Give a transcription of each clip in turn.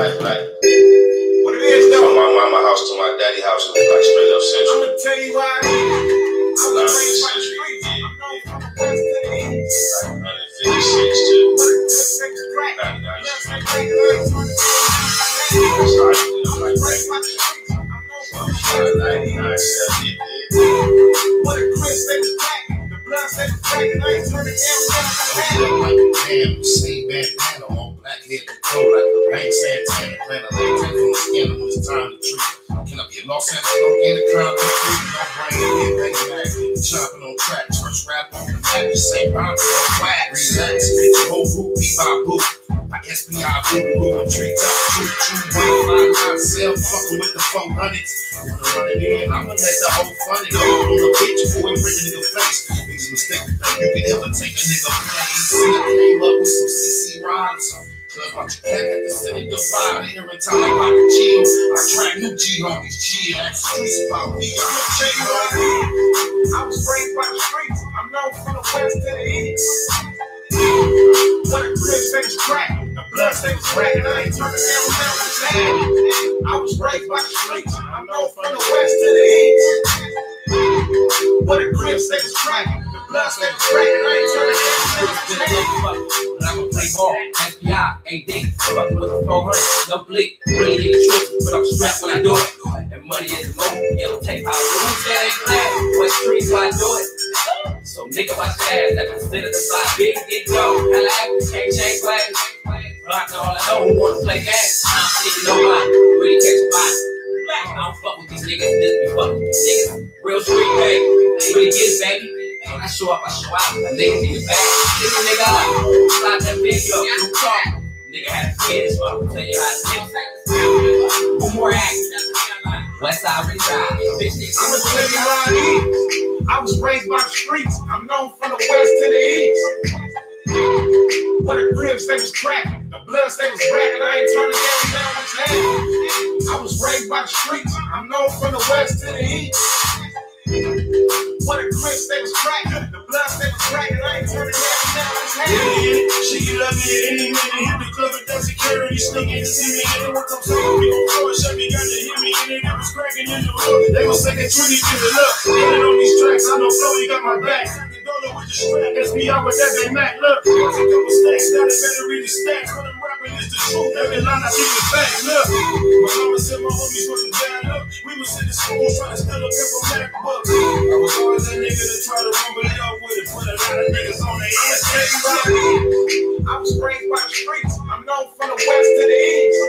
life like what it is though. From my mama house to my daddy house, it was like straight up central. I'ma tell you why. I'm not in the century. Like 156 to 99. What a Chris, they was black. The blood said was black, and I ain't turning down. Like a man with same bandana on black head control, like the bank Santana. Plan a late from the skin when it's time to treat. Can I be a Los Angeles, get a crown to treat? No brain, get back back. Chopping on track, first rap on the map, the same bounce on Wacc. Relax, the whole group, beat by boot. My SBI boo and treat up, true, find myself fucking with the 400s. Wanna run it in, I'ma let the whole fun it all on the bitch before we bring a nigga face. Niggas mistake to think you can ever take a nigga place. See, I came up with some CC rhymes. Cause my cat at the city divide. Every time I pop a chill, I track new G on these chill. Streets about me, I'm a J on me. I was raised by the streets, I'm known from the west to the east. What a Chris, they was crack. The blood they was crack, and I ain't turning down with that. I was raised by the streets, I'm known from the west to the east. What a Chris, they was crack. The blood they was crack, and I ain't turning down with that. I'ma play ball, FBI, AD, fucking with the 400, no bleak, really get the truth, but I'm strapped when I do it. And money is low, yellow tape, I lose that ain't black, what streets why I do it? So nigga, watch your ass, like consider the block, big, get go, LA, can't change ways. Block all I know, who wanna play games, I'm thinking nobody, really catch a body. I don't fuck with these niggas, this be fucking with these niggas. Real street, baby, really get it, baby. When I show up, I show out. A nigga in the back. Nigga out. Slide that video. You talk. Nigga had a kid, so I'm gonna tell you how to do. One more act. Westside reside. Bitch, I'ma tell you how it is. I was raised by the streets. I'm known from the west to the east. What the ribs, they was cracking. The bloods, they was cracking. I ain't turning down with that. I was raised by the streets. I'm known from the west to the east. What a Chris, they was cracking. The blood, they was cracking. I ain't turning down with that. She love me at any minute. Hit the club with that security sneaking to see me. And what comes on me before it shut me, got to hit me. And it was cracking in the hood. They was saying Trudy to the look. Getting on these tracks, I know Flo, you got my back. With the strap, SBI with that they Mac. Look, I took a mistake, now they better read the stacks. When I'm rapping, it's the truth. Every line I see is back. Look, my mama said my homies wasn't bad. Look, we was in the school trying to steal a couple MacBooks. I was always that nigga to try to rumble it up with it. Put a lot of niggas on their ass. I was raised by the streets. I'm known from the west to the east.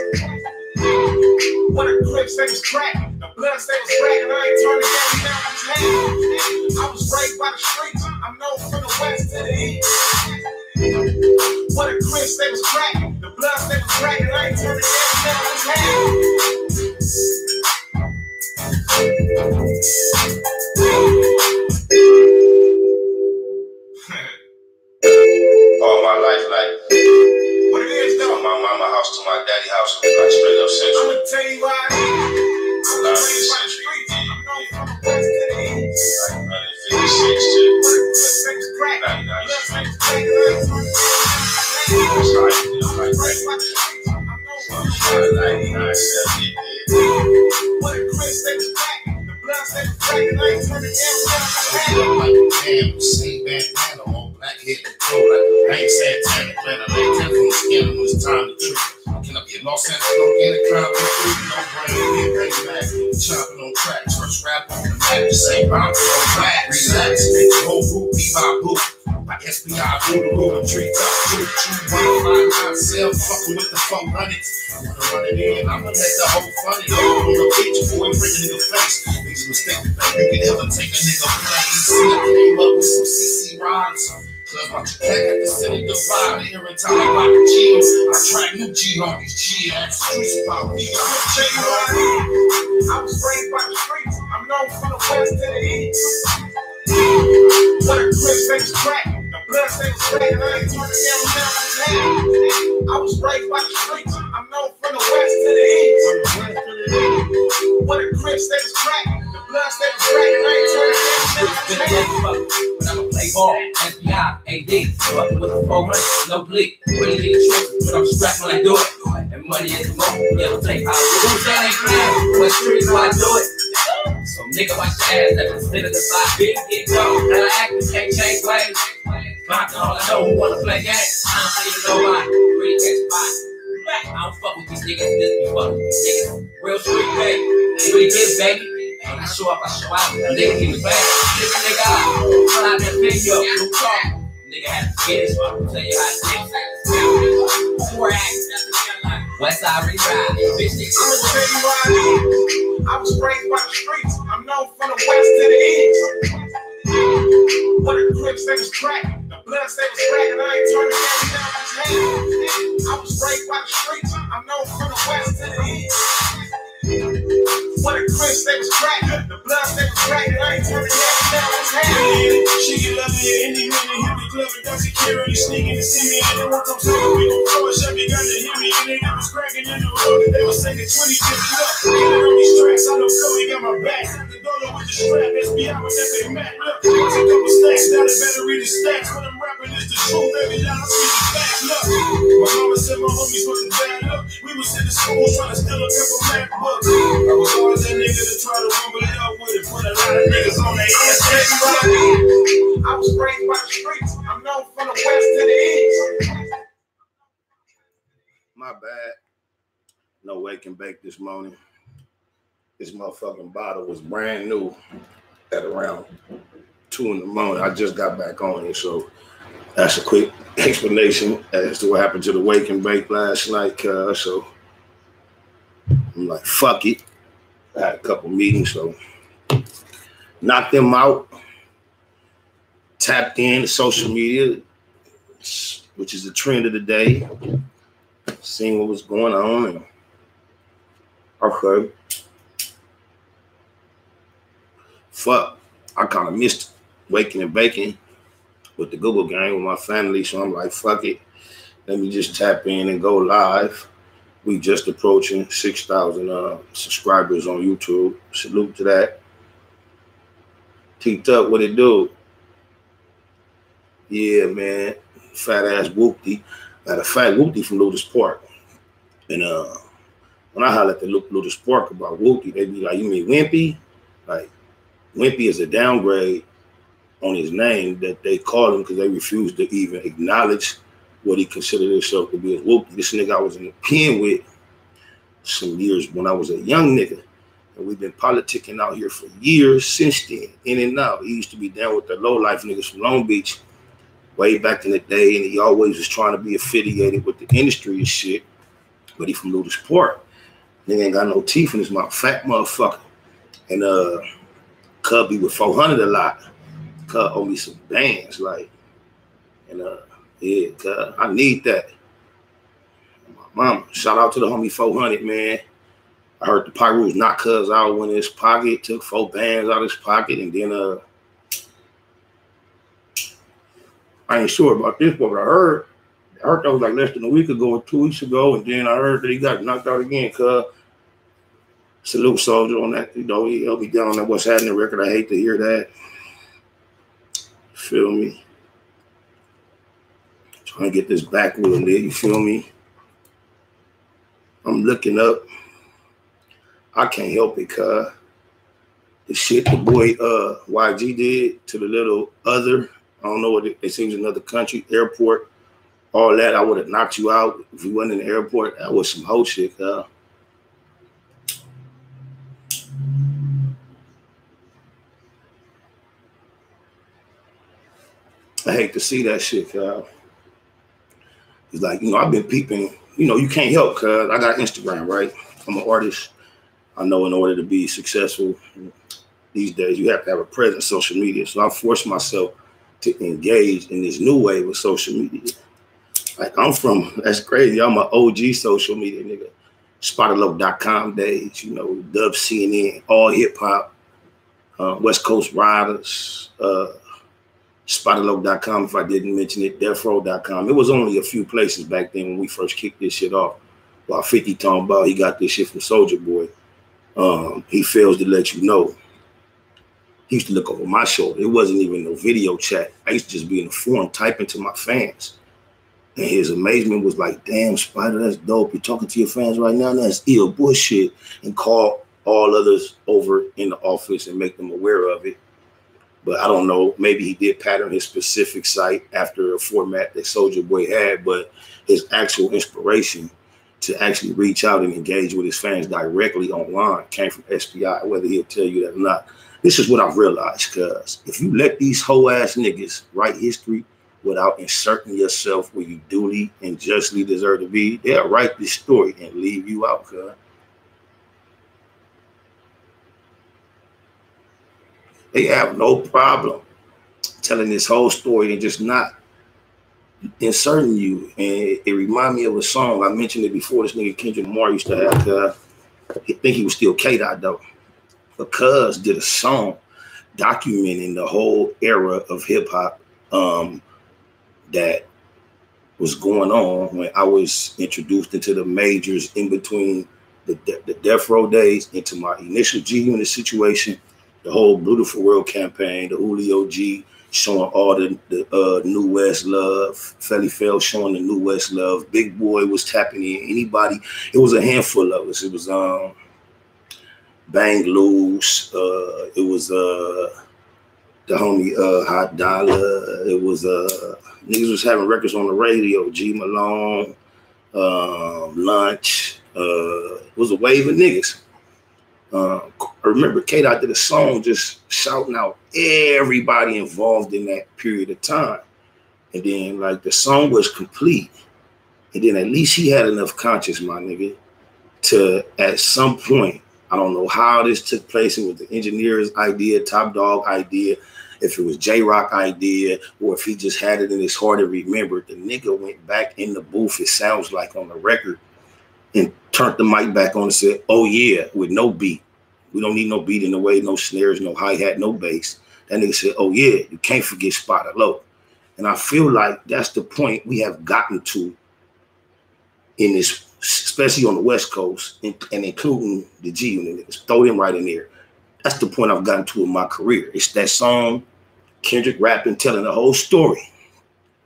What a Crips, they was cracking. The bloods, they was cracking. I ain't turning down with that. I was raised by the streets. I'm known from the west to the east. What a Crips, they was cracking. The bloods, they was cracking. I ain't turning down with that. All my life, like what it is though. From my mama house to my daddy house, it was like straight up central. I'ma tell you why. I'm not in the century. I'm known from the west to the east. Like 156 to 99. What a Chris, they was cracking. The bloods, they was cracking. I ain't turning down. Like a man with same bandana on black head control, like the bank Santana. Plan a late from the skin when it's time to treat. Can I be a Los Angeles, get a crown to treat? No brain, get back. Chopping on tracks, first rap on the map, the same bounce on Wacc. Relax, the whole group, beat by boot. My SBI boo and treat up, true, find myself fucking with the 400s. Wanna run it in, I'ma let the whole fun it all on the bitch before we bring a nigga face. Niggas mistake to think you can ever take a nigga place. See, I came up with some CC rhymes. Cause my cat at the city divide. Every time I pop a chill, I track new G on these chill. Streets about me, I'm a J on me. I was raised by the streets. I'm known from the west to the east. What a Crips, they was cracking. The bloods, they was cracking. I ain't turning down with that. I was raised by the streets. I'm known from the west to the east. What a Crips, they was cracking. The bloods, they was cracking. I ain't turning down with that. I'ma play ball, FBI, AD, fucking with the 400, no bleak, really get the truth, but I'm strapped when I do it. And money is the most, yellow tape out. Who that ain't clear? What streets why I do it? So nigga, watch your ass, let me spit it aside. Big get dope, and I act, can't change ways. Vodka, all I know who wanna play games. I don't even know why, really catch fire. I don't fuck with these niggas, this be fuck with these niggas. Real street, baby, really get baby. When I show up, I show out. A nigga keep it bad. Nigga out. Pull out that video, new car. Nigga had to get it, so I'm gonna tell you how to do it. 4 acts, West Side ride. Bitch, nigga. I'm gonna tell you why I live. I was raised by the streets. I'm known from the west to the east. When the clips they was cracking, the bloods they was cracking, I ain't turning down his hand. I was raised by the streets. I'm known from the west to the east. When the clips they was cracking, the bloods they was cracking, I ain't turning down his hand. She get lovely at any minute, hit me club and got security sneaking to see me, and they won't come talk me. Throw a shot, they got to hit me, and they was cracking in the road. They was saying 20 tips up. Get on these tracks, I don't know, he got my back. The dollar with the strap, SBI with that big Mac. Look, there's a couple stacks, now they better read the stacks. When I'm rapping, it's the truth, baby, y'all see the facts. Look, my mama said my homies wasn't bad. Look, we was in the school trying to steal a couple MacBooks. I was always that nigga to try to rumble it up with it. Put a lot of niggas on their ass. I was raised by the streets. I'm known from the west to the east. My bad. No wake and bake this morning. This motherfucking bottle was brand new at around 2 in the morning. I just got back on it, so that's a quick explanation as to what happened to the wake and bake last night. So I'm like, fuck it. I had a couple meetings, so knocked them out. Tapped in to social media, which is the trend of the day. Seeing what was going on. And okay. Fuck. I kind of missed waking and baking with the Google gang with my family. So I'm like, fuck it. Let me just tap in and go live. We just approaching 6,000 subscribers on YouTube. Salute to that. Teeked up, what it do? Yeah, man. Fat ass Whoopty. Matter of fact, Whoopty from Lotus Park. And when I holler at the Lotus Park about Whoopty, they be like, you mean Wimpy? Like, Wimpy is a downgrade on his name that they call him because they refuse to even acknowledge what he considered himself to be as Whoopty. This nigga I was in the pen with some years when I was a young nigga. And we've been politicking out here for years since then, in and out. He used to be down with the low-life niggas from Long Beach way back in the day, and he always was trying to be affiliated with the industry and shit. But he from Lotus Park. Nigga ain't got no teeth in his mouth, fat motherfucker. And Cub be with 400 a lot. Cub owe me some bands, like, and yeah, Cub, I need that. My mama, shout out to the homie 400, man. I heard the Pyrus knocked Cuz out in his pocket, took 4 bands out of his pocket, and then I ain't sure about this, but I heard that was like less than a week ago or 2 weeks ago, and then I heard that he got knocked out again. Cuz salute Soldier on that. You know, he'll be down on that What's Happening record. I hate to hear that. Feel me? Trying to get this back wheel there. You feel me? I'm looking up. I can't help it, cuz the shit the boy YG did to the little other. I don't know what it seems another country, airport, all that. I would have knocked you out if you wasn't in the airport. That was some whole shit, cuz. I hate to see that shit, cuz. It's like, you know, I've been peeping, you know, you can't help, cuz I got Instagram, right? I'm an artist. I know in order to be successful these days, you have to have a presence on social media. So I forced myself to engage in this new way with social media. Like that's crazy. I'm an OG social media nigga. SpotterLoc.com days, you know, Dub CNN, all hip hop, West Coast Riders, SpotterLoc.com, if I didn't mention it, DeathRow.com. It was only a few places back then when we first kicked this shit off. While 50 talking about he got this shit from Soulja Boy. He fails to let you know. He used to look over my shoulder. It wasn't even no video chat. I used to just be in the forum typing to my fans. And his amazement was like, damn, Spider, that's dope. You're talking to your fans right now, that's ill bullshit. And call all others over in the office and make them aware of it. But I don't know, maybe he did pattern his specific site after a format that Soulja Boy had, but his actual inspiration to actually reach out and engage with his fans directly online came from SPI, whether he'll tell you that or not. This is what I've realized, cuz if you let these hoe ass niggas write history without inserting yourself where you duly and justly deserve to be, they'll write this story and leave you out, cuz. They have no problem telling this whole story and just not inserting you. And it reminded me of a song. I mentioned it before. This nigga Kendrick Lamar used to have, I think he was still K-Dot though. But Cuz did a song documenting the whole era of hip hop that was going on when I was introduced into the majors in between the Death Row days into my initial G Unit situation. The whole Beautiful World campaign, the Julio G showing all the New West love, Felly Fell showing the New West love, Big Boy was tapping in, anybody, it was a handful of us. It was Bang Loose, it was the homie Hot Dollar, it was niggas was having records on the radio, G Malone, Lunch, it was a wave of niggas. I remember K-Dot did a song just shouting out everybody involved in that period of time. And then like the song was complete. And then at least he had enough conscience, my nigga, to at some point, I don't know how this took place. It was the engineer's idea, Top Dog idea, if it was J-Rock idea, or if he just had it in his heart and remembered. The nigga went back in the booth, it sounds like on the record, and turned the mic back on and said, oh yeah, with no beat. We don't need no beat in the way, no snares, no hi-hat, no bass. That nigga said, oh yeah, you can't forget Spotted Low. And I feel like that's the point we have gotten to in this, especially on the West Coast, and including the G Unit niggas. Throw them right in there. That's the point I've gotten to in my career. It's that song, Kendrick rapping, telling the whole story.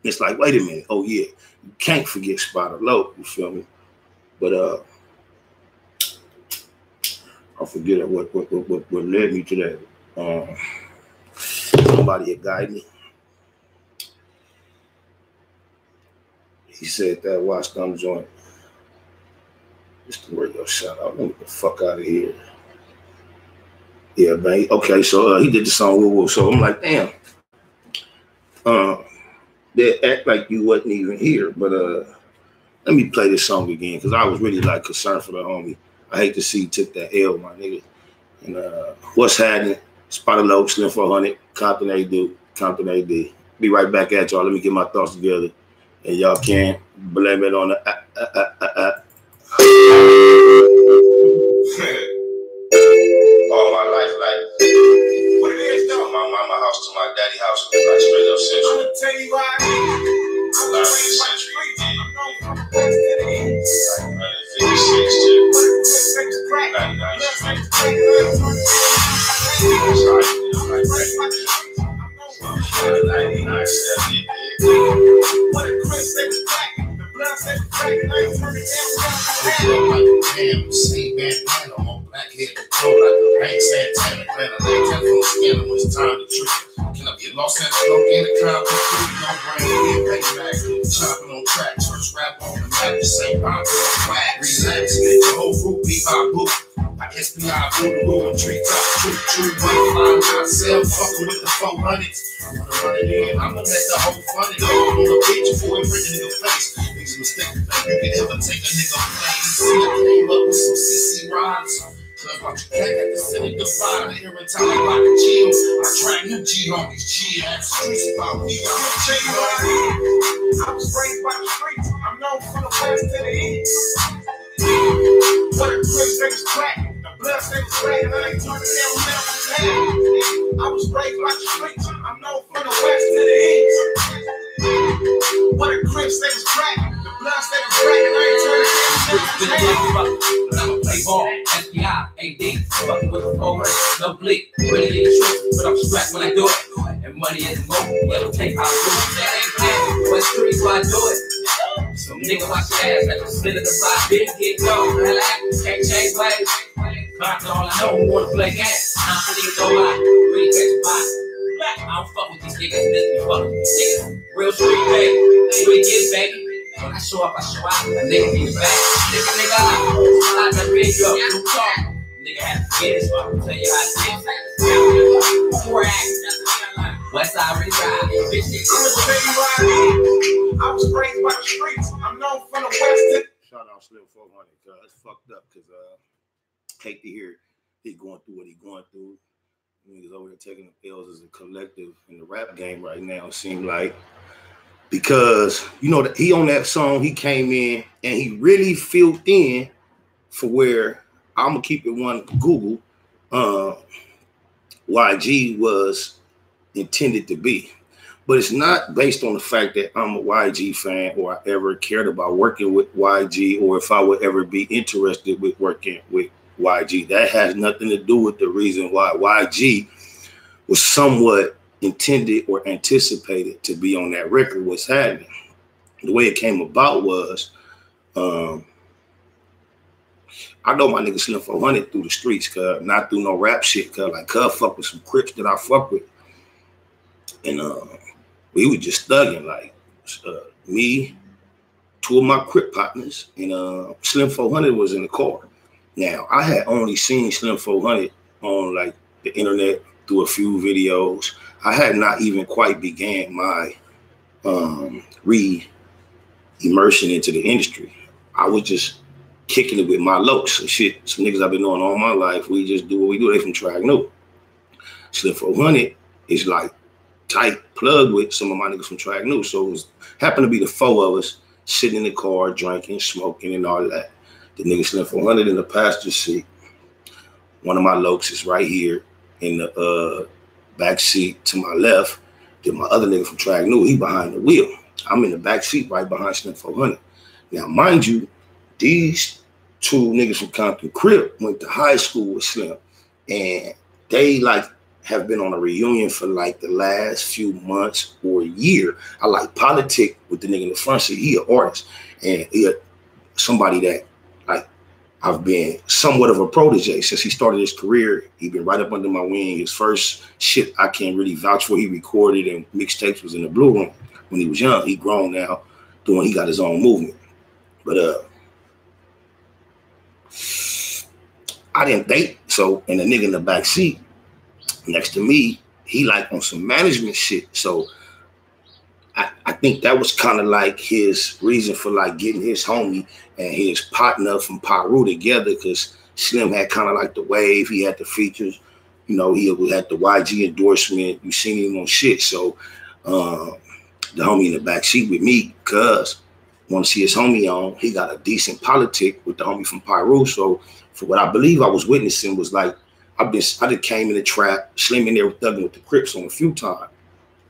It's like, wait a minute, oh yeah, you can't forget Spotted Low, you feel me? But I forget what led me to that. Somebody had guided me. He said that Wacc joint. Just the radio shout out. Let me get the fuck out of here. Yeah, man. Okay, so he did the song Woo Woo. So I'm like, damn. They act like you wasn't even here, but let me play this song again because I was really like concerned for the homie. I hate to see he took that L, my nigga. And what's happening? Spotted Low, Slim 400, Compton AD, Compton AD. Be right back at y'all. Let me get my thoughts together. And y'all can blame it on the all my life, like what it is though. My mama house to my daddy house, like straight up century. I'm gonna tell you why. I learned this century. Same bandana on black head control like a bank Santana. Plan a late telephone scanner when it's time to treat. Can I be a Los Angeles in a complex food? No brain, payback, chopping on track, church rap on the map, the same bomb, Wacc, relax, the whole group beat by book. My SPI, Voodoo, and Tree Top, true, one line, myself, fucking with the 400s. Wanna run it in, I'ma let the whole funny go on the bitch before it bring it in the face. Niggas mistake the fact you can ever take a nigga play. You see, I came up with some CC rhymes. Cause my track at the city divide, the every time I rock a chill. I try new G homies, G ass streets about me. I'm a G homie. I was raised by the streets. I'm known from the west to the east. What a grip, they was crack. The blood, they was crack. And I ain't turning down never play. I was raised by the streets. I'm known from the west to the east. What a grip, they was crack. The blood, they was crack. And I ain't turning down never play. But I'ma play ball. SPI, AD, fucking with the forward. No bleak, really in the truth. But I'm strapped when I do it. And money is more. Yellow tape, I'll do it. That ain't bad. West Street, so I do it. Nigga, watch your ass, like a slit of the vibe. Bitch, get go, relax, can't change ways. That's all I know, wanna play games. I don't even know why, really catch a vibe. I don't fuck with these niggas, this be fuck with these niggas. Real street, baby, we get baby. When I show up, I show out, a nigga be the back. Nigga, I done been up, you talk. Nigga had to get it, so I can tell you how to get it. West side really ride, bitch, I was raised by the streets. I'm known from the West. Shout out Slim 400, cuz it's fucked up, cause hate to hear he going through what he going through. Niggas over there taking the pills as a collective in the rap game right now, it seems like. Because, you know, he on that song, he came in and he really filled in for where, I'm going to keep it one Google, YG was intended to be. But it's not based on the fact that I'm a YG fan or I ever cared about working with YG or if I would ever be interested with working with YG. That has nothing to do with the reason why YG was somewhat intended or anticipated to be on that record. What's happening? The way it came about was, I know my nigga Slim 400 through the streets, cuz not through no rap shit, cuz like cuz fuck with some Crips that I fuck with. And we were just thugging, like me, two of my Crip partners, and Slim 400 was in the car. Now, I had only seen Slim 400 on like the internet through a few videos. I had not even quite began my re-immersion into the industry. I was just kicking it with my LOCS and shit. Some niggas I've been knowing all my life. We just do what we do. They from Track New. Slim 400 is like tight plug with some of my niggas from Track New. So it was, happened to be the four of us sitting in the car, drinking, smoking, and all that. The nigga Slim 400 in the passenger seat. One of my LOCS is right here in the back seat to my left. Then my other nigga from Track New, he behind the wheel. I'm in the back seat right behind Slim 400. Now, mind you, these two niggas from Compton Crip went to high school with Slim, and they like have been on a reunion for like the last few months or a year. I like politic with the nigga in the front seat. He an artist, and he somebody that like I've been somewhat of a protege since he started his career. He been right up under my wing. His first shit I can't really vouch for. He recorded and mixtapes was in the Blue Room when he was young. He grown now, he got his own movement. But I didn't date, so and the nigga in the back seat next to me, he like on some management shit. So I think that was kind of like his reason for like getting his homie and his partner from Peru together, because Slim had kind of like the wave, he had the features, you know, he had the YG endorsement, you seen him on shit. So the homie in the back seat with me, cuz want to see his homie on, he got a decent politic with the homie from Peru. So for what I believe I was witnessing was like, I just came in the trap, Slim in there thugging with the Crips on a few times.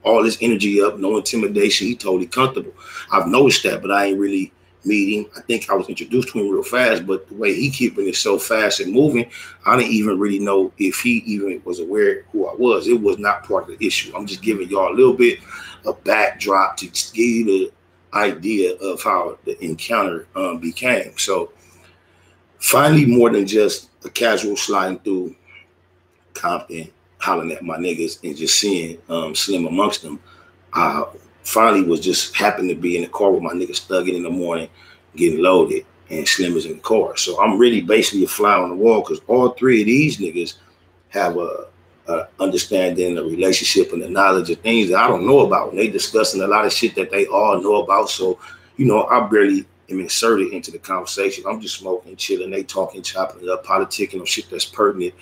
All his energy up, no intimidation. He totally comfortable. I've noticed that, but I ain't really meet him. I think I was introduced to him real fast, but the way he keeping it so fast and moving, I didn't even really know if he even was aware who I was. It was not part of the issue. I'm just giving y'all a little bit of backdrop to give you the idea of how the encounter became. So finally, more than just a casual sliding through Compton, hollering at my niggas and just seeing Slim amongst them, I finally was just happened to be in the car with my niggas thugging in the morning, getting loaded, and Slim is in the car. So I'm really basically a fly on the wall because all three of these niggas have a understanding, a relationship, and the knowledge of things that I don't know about. And they discussing a lot of shit that they all know about. So, you know, I barely am inserted into the conversation. I'm just smoking, chilling, they talking, chopping it up, politicking on shit that's pertinent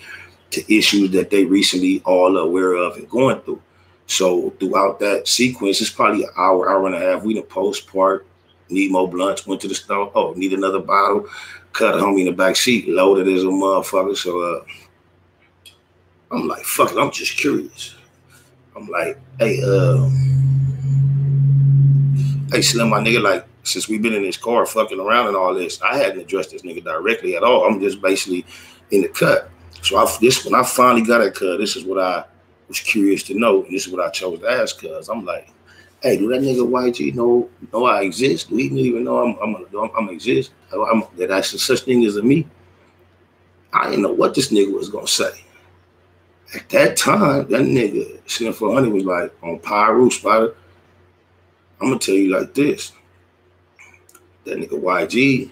to issues that they recently all aware of and going through. So throughout that sequence, it's probably an hour, hour and a half. We done post-part, need more blunts, went to the store, oh, need another bottle, cut a homie in the back seat, loaded as a motherfucker. So I'm like, fuck it, I'm just curious. I'm like, hey, Slim, my nigga, like, since we've been in this car fucking around and all this, I hadn't addressed this nigga directly at all. I'm just basically in the cut. So when I finally got a cut, this is what I was curious to know, and this is what I chose to ask, cuz I'm like, Hey, do that nigga YG know I exist? Do he even know I'm exist? That I such thing as a me? I didn't know what this nigga was gonna say. At that time, that nigga Slim 400 was like on Pyro Spider. I'm gonna tell you like this. That nigga YG,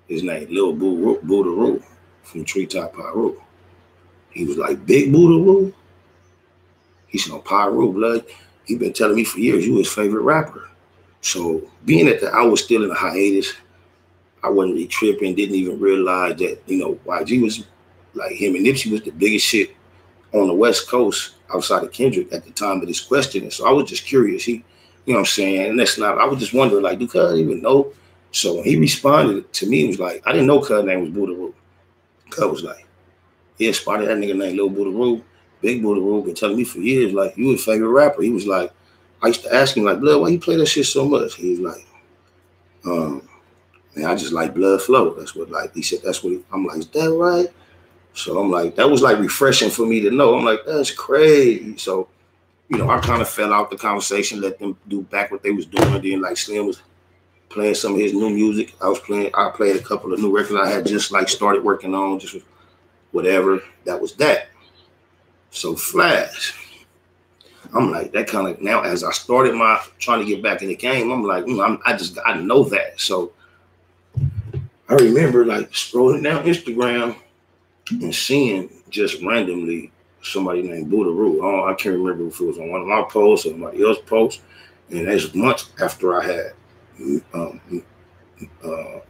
his name Lil Buddha from Treetop Pyro. He was like Big Buddha. He's on Pyro, blood. He been telling me for years you his favorite rapper. So being that I was still in a hiatus, I wasn't really tripping, didn't even realize that, you know, YG was like him and Nipsey was the biggest shit on the West Coast outside of Kendrick at the time of this question. And so I was just curious. You know what I'm saying? And that's not, I was just wondering, like, do Cuz even know? So when he responded to me, it was like, I didn't know Cuz name was Buddha. Cuz was like, yeah, spotted that nigga named Lil Buddha. Big Buddha been telling me for years, like, you his favorite rapper. He was like, I used to ask him, like, Blood, why you play that shit so much? He was like, man, I just like Blood Flow. That's what, like, he said, that's what I'm like, is that right? So I'm like, that was like refreshing for me to know. I'm like, that's crazy. So, you know, I kind of fell out the conversation, let them do back what they was doing. Then like Slim was playing some of his new music. I played a couple of new records I had just like started working on, just whatever. That was that. So Flash, I'm like, that kind of, now as I started my trying to get back in the game, I'm like, I know that. So I remember like scrolling down Instagram and seeing just randomly somebody named Buddha. Oh, I can't remember if it was on one of my posts or somebody else's post. And that's months after I had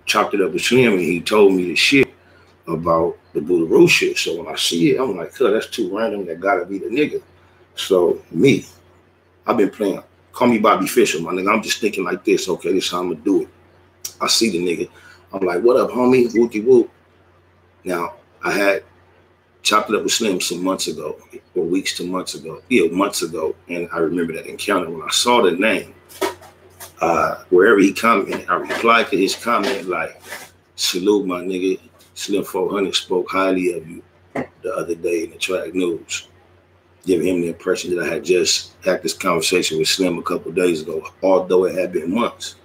chopped it up with Slim, and he told me the shit about the Buddha shit. So when I see it, I'm like, cuz that's too random. That gotta be the nigga. So me, I've been playing, call me Bobby Fischer, my nigga. I'm just thinking like this, okay, this is how I'm gonna do it. I see the nigga. I'm like, what up, homie? Wookie whoop. Now, I had chopped it up with Slim some months ago, or weeks to months ago. Yeah, months ago. And I remember that encounter when I saw the name. Wherever he commented, I replied to his comment like, salute my nigga. Slim 400 spoke highly of you the other day in the track news, giving him the impression that I had just had this conversation with Slim a couple of days ago, although it had been months.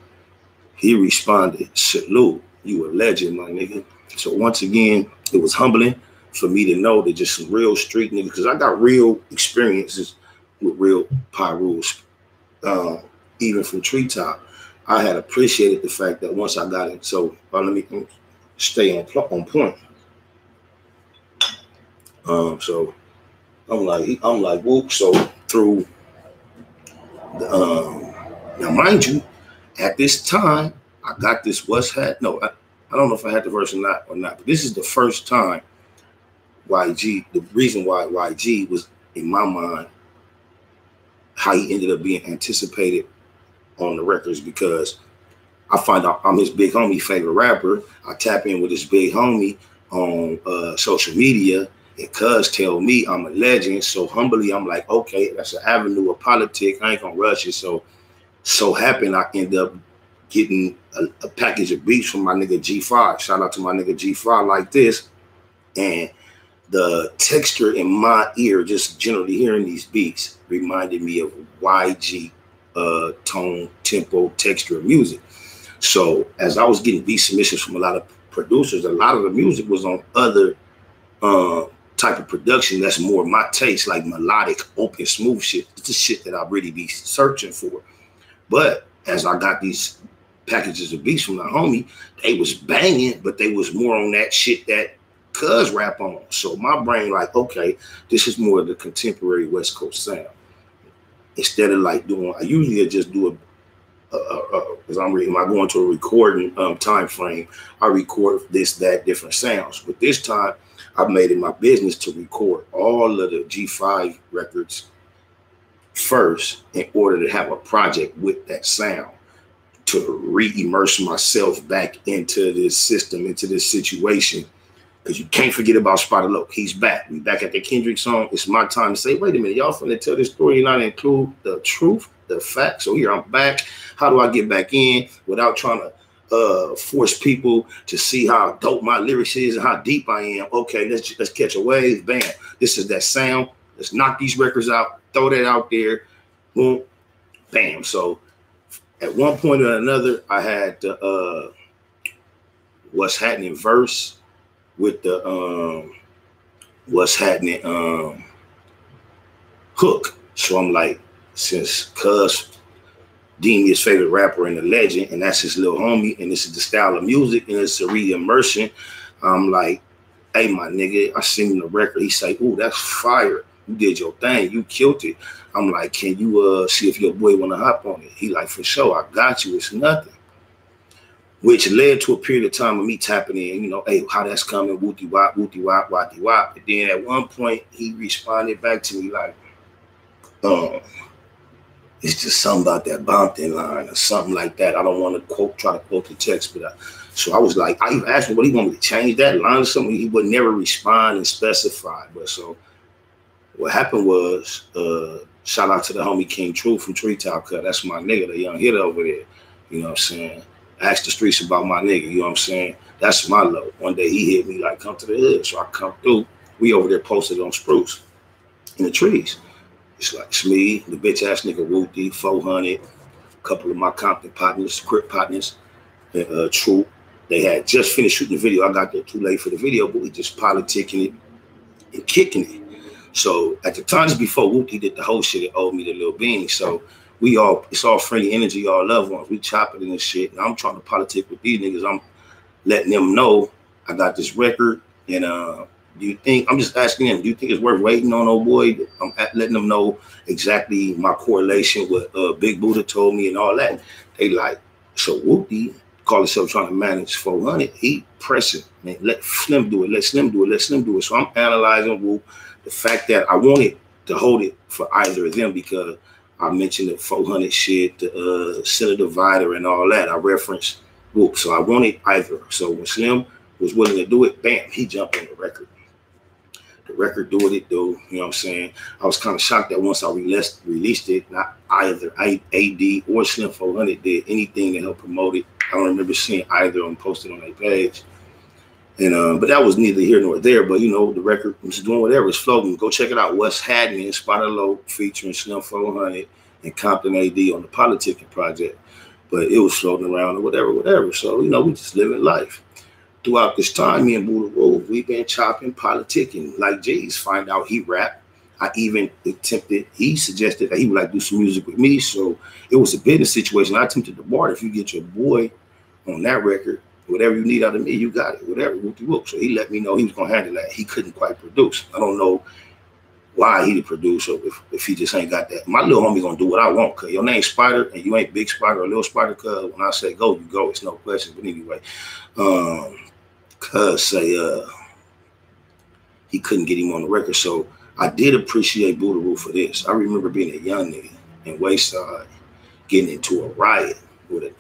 He responded, salute, you a legend, my nigga. So once again, it was humbling for me to know that just some real street niggas, because I got real experiences with real Pyrus, even from Treetop. I had appreciated the fact that once I got it, so let me stay on point. So I'm like, whoop. So through the, now mind you, at this time, I got this I don't know if I had the verse or not, but this is the first time YG, the reason why YG was in my mind, how he ended up being anticipated on the records, because I find out I'm his big homie favorite rapper. I tap in with his big homie on social media, and Cuz tell me I'm a legend. So humbly, I'm like, okay, that's an avenue of politics. I ain't gonna rush it. So happened I end up getting a package of beats from my nigga G5. Shout out to my nigga G5 like this. And the texture in my ear, just generally hearing these beats, reminded me of YG tone, tempo, texture of music. So as I was getting beat submissions from a lot of producers, a lot of the music was on other type of production that's more my taste, like melodic, open, smooth shit. It's the shit that I really be searching for. But as I got these packages of beats from my homie, they was banging, but they was more on that shit that Cuz rap on. So my brain like, okay, this is more of the contemporary West Coast sound. Instead of like doing, I usually just do because I go into a recording time frame, I record this, that, different sounds. But this time, I've made it my business to record all of the G5 records first in order to have a project with that sound, to re-immerse myself back into this system, into this situation. Because you can't forget about Spotted Loc. He's back. We back at the Kendrick song. It's my time to say, wait a minute, y'all finna tell this story and not include the truth, the facts. So here I'm back. How do I get back in without trying to force people to see how dope my lyrics is and how deep I am? Okay, let's catch a wave. Bam. This is that sound. Let's knock these records out. Throw that out there. Boom. bam. So at one point or another, I had the What's Happening verse with the What's Happening hook. So I'm like, since Cuz deemed me his favorite rapper and a legend, and that's his little homie, and this is the style of music, and it's a re-immersion, I'm like, hey, my nigga, I seen the record. He say, ooh, that's fire. You did your thing. You killed it. I'm like, can you see if your boy want to hop on it? He like, for sure, I got you. It's nothing. Which led to a period of time of me tapping in, you know, hey, how that's coming, wooty wop, wooty wop, wotty wop. But then at one point, he responded back to me like, it's just something about that Bompton line or something like that. I don't want to try to quote the text, but so I was like, I even asked him, what he want me to change that line or something? He would never respond and specify. But so what happened was, shout out to the homie King True from Treetop Cut. That's my nigga, the young hitter over there. You know what I'm saying? Ask the streets about my nigga, you know what I'm saying? That's my love. One day he hit me like, come to the hood. So I come through. We over there posted on Spruce in the trees. It's like Smee, the bitch ass nigga Wooty, 400, a couple of my Compton partners, script partners, True. They had just finished shooting the video. I got there too late for the video, but we just politicking it and kicking it. So at the times before Wooty did the whole shit, it owed me the little beanie. So it's all friendly energy, all loved ones. We chopping and shit. And I'm trying to politic with these niggas. I'm letting them know I got this record. And do you think, I'm just asking them, do you think it's worth waiting on, old boy? I'm letting them know exactly my correlation with Big Buddha told me and all that. They like, so Wooty call himself trying to manage 400. He pressing, man, let Slim do it, let Slim do it, let Slim do it. So I'm analyzing Woo, the fact that I wanted to hold it for either of them because I mentioned the 400 shit, the Center Divider and all that. I referenced Woo. So I wanted either. So when Slim was willing to do it, bam, he jumped on the record. The record do what it do, you know what I'm saying? I was kind of shocked that once I released it, not either AD or Slim 400 did anything to help promote it. I don't remember seeing either of them posted on their page. And but that was neither here nor there. But you know, the record was doing whatever, it's floating. Go check it out. What's Happening, Spotted Low featuring Slim 400 and Compton AD on the Politicking Project. But it was floating around or whatever. So, you know, we just living life. Throughout this time, me and Buddha Rove, we've been chopping, politicking. Like Jay's find out he rap. I even attempted, he suggested that he would like do some music with me. So it was a business situation. I attempted to barter. If you get your boy on that record, whatever you need out of me, you got it. Whatever, whoop-de-whoop. So he let me know he was gonna handle that. He couldn't quite produce. I don't know why he didn't produce or if he just ain't got that. My little homie gonna do what I want, cause your name's Spider and you ain't Big Spider or Little Spider, cause when I say go, you go. It's no question. But anyway, cuz say he couldn't get him on the record. So I did appreciate Buddha Roo for this. I remember being a young nigga in Wayside getting into a riot with it.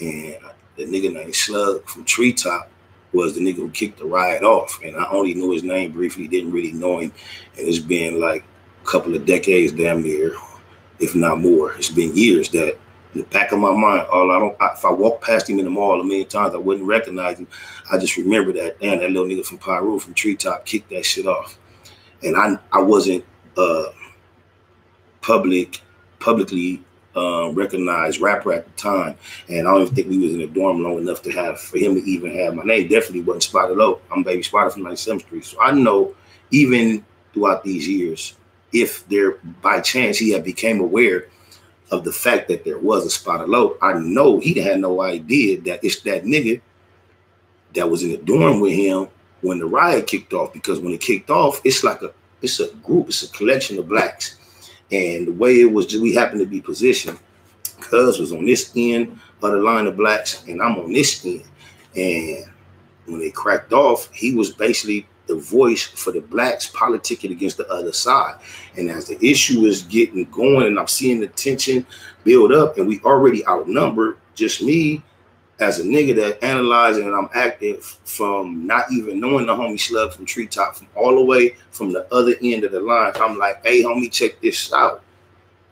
And the nigga named Slug from Treetop was the nigga who kicked the riot off. And I only knew his name briefly, didn't really know him. And it's been like a couple of decades damn near, if not more. It's been years that in the back of my mind, if I walk past him in the mall a million times, I wouldn't recognize him. I just remember that, damn, that little nigga from Pyro from Treetop kicked that shit off. And I wasn't publicly recognized rapper at the time. And I don't even think we was in the dorm long enough for him to even have my name. Definitely wasn't Spotted Low. I'm Baby Spider from 97th Street. So I know even throughout these years, if there by chance he had became aware of the fact that there was a Spotted Low, I know he had no idea that it's that nigga that was in the dorm with him when the riot kicked off. Because when it kicked off, it's a group, it's a collection of blacks. And the way it was, we happened to be positioned, Cuz was on this end of the line of blacks, and I'm on this end. And when they cracked off, he was basically the voice for the blacks politicking against the other side. And as the issue is getting going, and I'm seeing the tension build up, and we already outnumbered, just me as a nigga that analyzing and I'm active from not even knowing the homie Slug from Treetop, from all the way from the other end of the line. I'm like, hey, homie, check this out.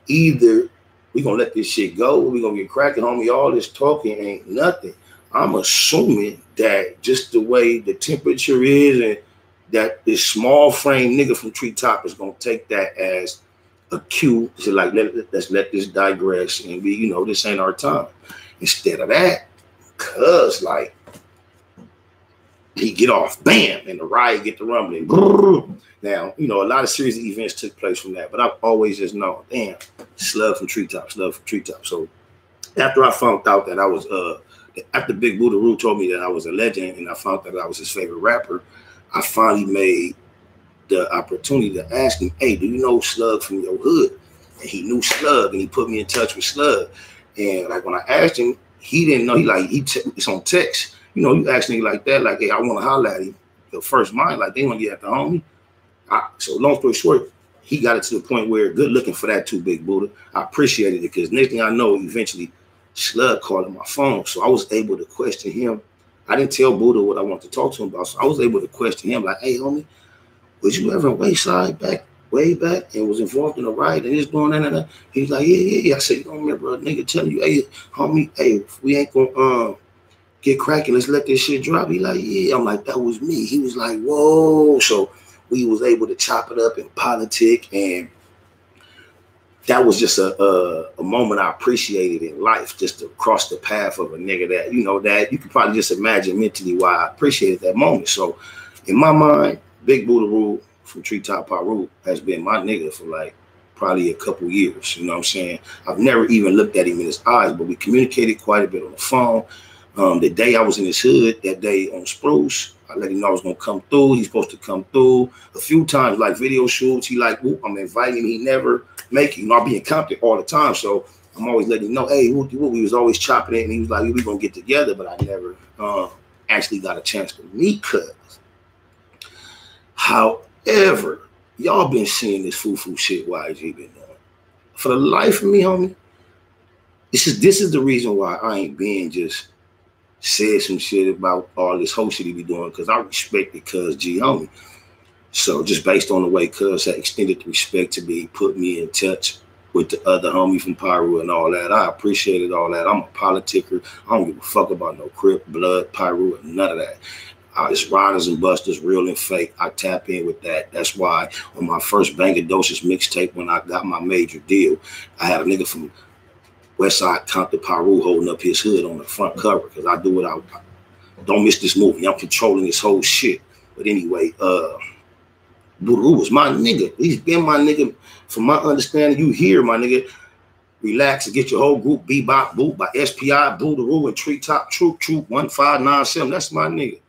Either we gonna let this shit go, or we gonna get cracking, homie. All this talking ain't nothing. I'm assuming that just the way the temperature is and that this small frame nigga from Treetop is gonna take that as a cue to like, let's let this digress and be, you know, this ain't our time. Instead of that, cuz like, he get off, bam, and the riot get the rumbling. Now, you know, a lot of series of events took place from that, but I've always just known, damn, slug from treetops, slug from treetops. So after I found out that I was, after Big Buddha told me that I was a legend and I found that I was his favorite rapper, I finally made the opportunity to ask him, hey, do you know Slug from your hood? And he knew Slug, and he put me in touch with Slug. And like when I asked him, he didn't know. It's on text. You know, you ask me like that, like, hey, I want to holler at him. The first mind, like they want to get at the homie. So long story short, he got it to the point where good looking for that too, Big Buddha. I appreciated it because next thing I know, eventually Slug called on my phone. So I was able to question him. I didn't tell Buddha what I wanted to talk to him about. So I was able to question him like, hey, homie, was you ever Wayside way back and was involved in a riot and it's going that? He's like, yeah. I said, you don't remember a nigga telling you, hey, homie, hey, we ain't gonna get cracking, let's let this shit drop. He like, yeah. I'm like, that was me. He was like, whoa. So we was able to chop it up in politic, and that was just a moment I appreciated in life, just to cross the path of a nigga that, you know, that you can probably just imagine mentally why I appreciated that moment. So in my mind, Big Buddha from Treetop Paru has been my nigga for like probably a couple years. You know what I'm saying? I've never even looked at him in his eyes, but we communicated quite a bit on the phone. The day I was in his hood, that day on Spruce, I let him know I was gonna come through. He's supposed to come through a few times, like video shoots. He like, whoop, I'm inviting him. He never make it. You know, I be in Compton all the time, so I'm always letting him know, hey, whoop, we was always chopping it, and he was like, we gonna get together, but I never actually got a chance to meet cuz. However, y'all been seeing this foo-foo shit YG been doing. For the life of me, homie, this is the reason why I ain't been just said some shit about all this whole shit he be doing, because I respected cuz G homie. So just based on the way cuz had extended the respect to me, put me in touch with the other homie from Pyro and all that, I appreciated all that. I'm a politicker. I don't give a fuck about no Crip, Blood, Pyro, and none of that. It's Riders and Busters, real and fake. I tap in with that. That's why on my first Bang Doses mixtape, when I got my major deal, I had a nigga from Westside Compton Paru holding up his hood on the front cover, because I do it. Don't miss this movie. I'm controlling this whole shit. But anyway, Buddha was my nigga. He's been my nigga. From my understanding, you hear my nigga. Relax and get your whole group. Bebop Boot by SPI, Buddha and Treetop Troop 1597. That's my nigga.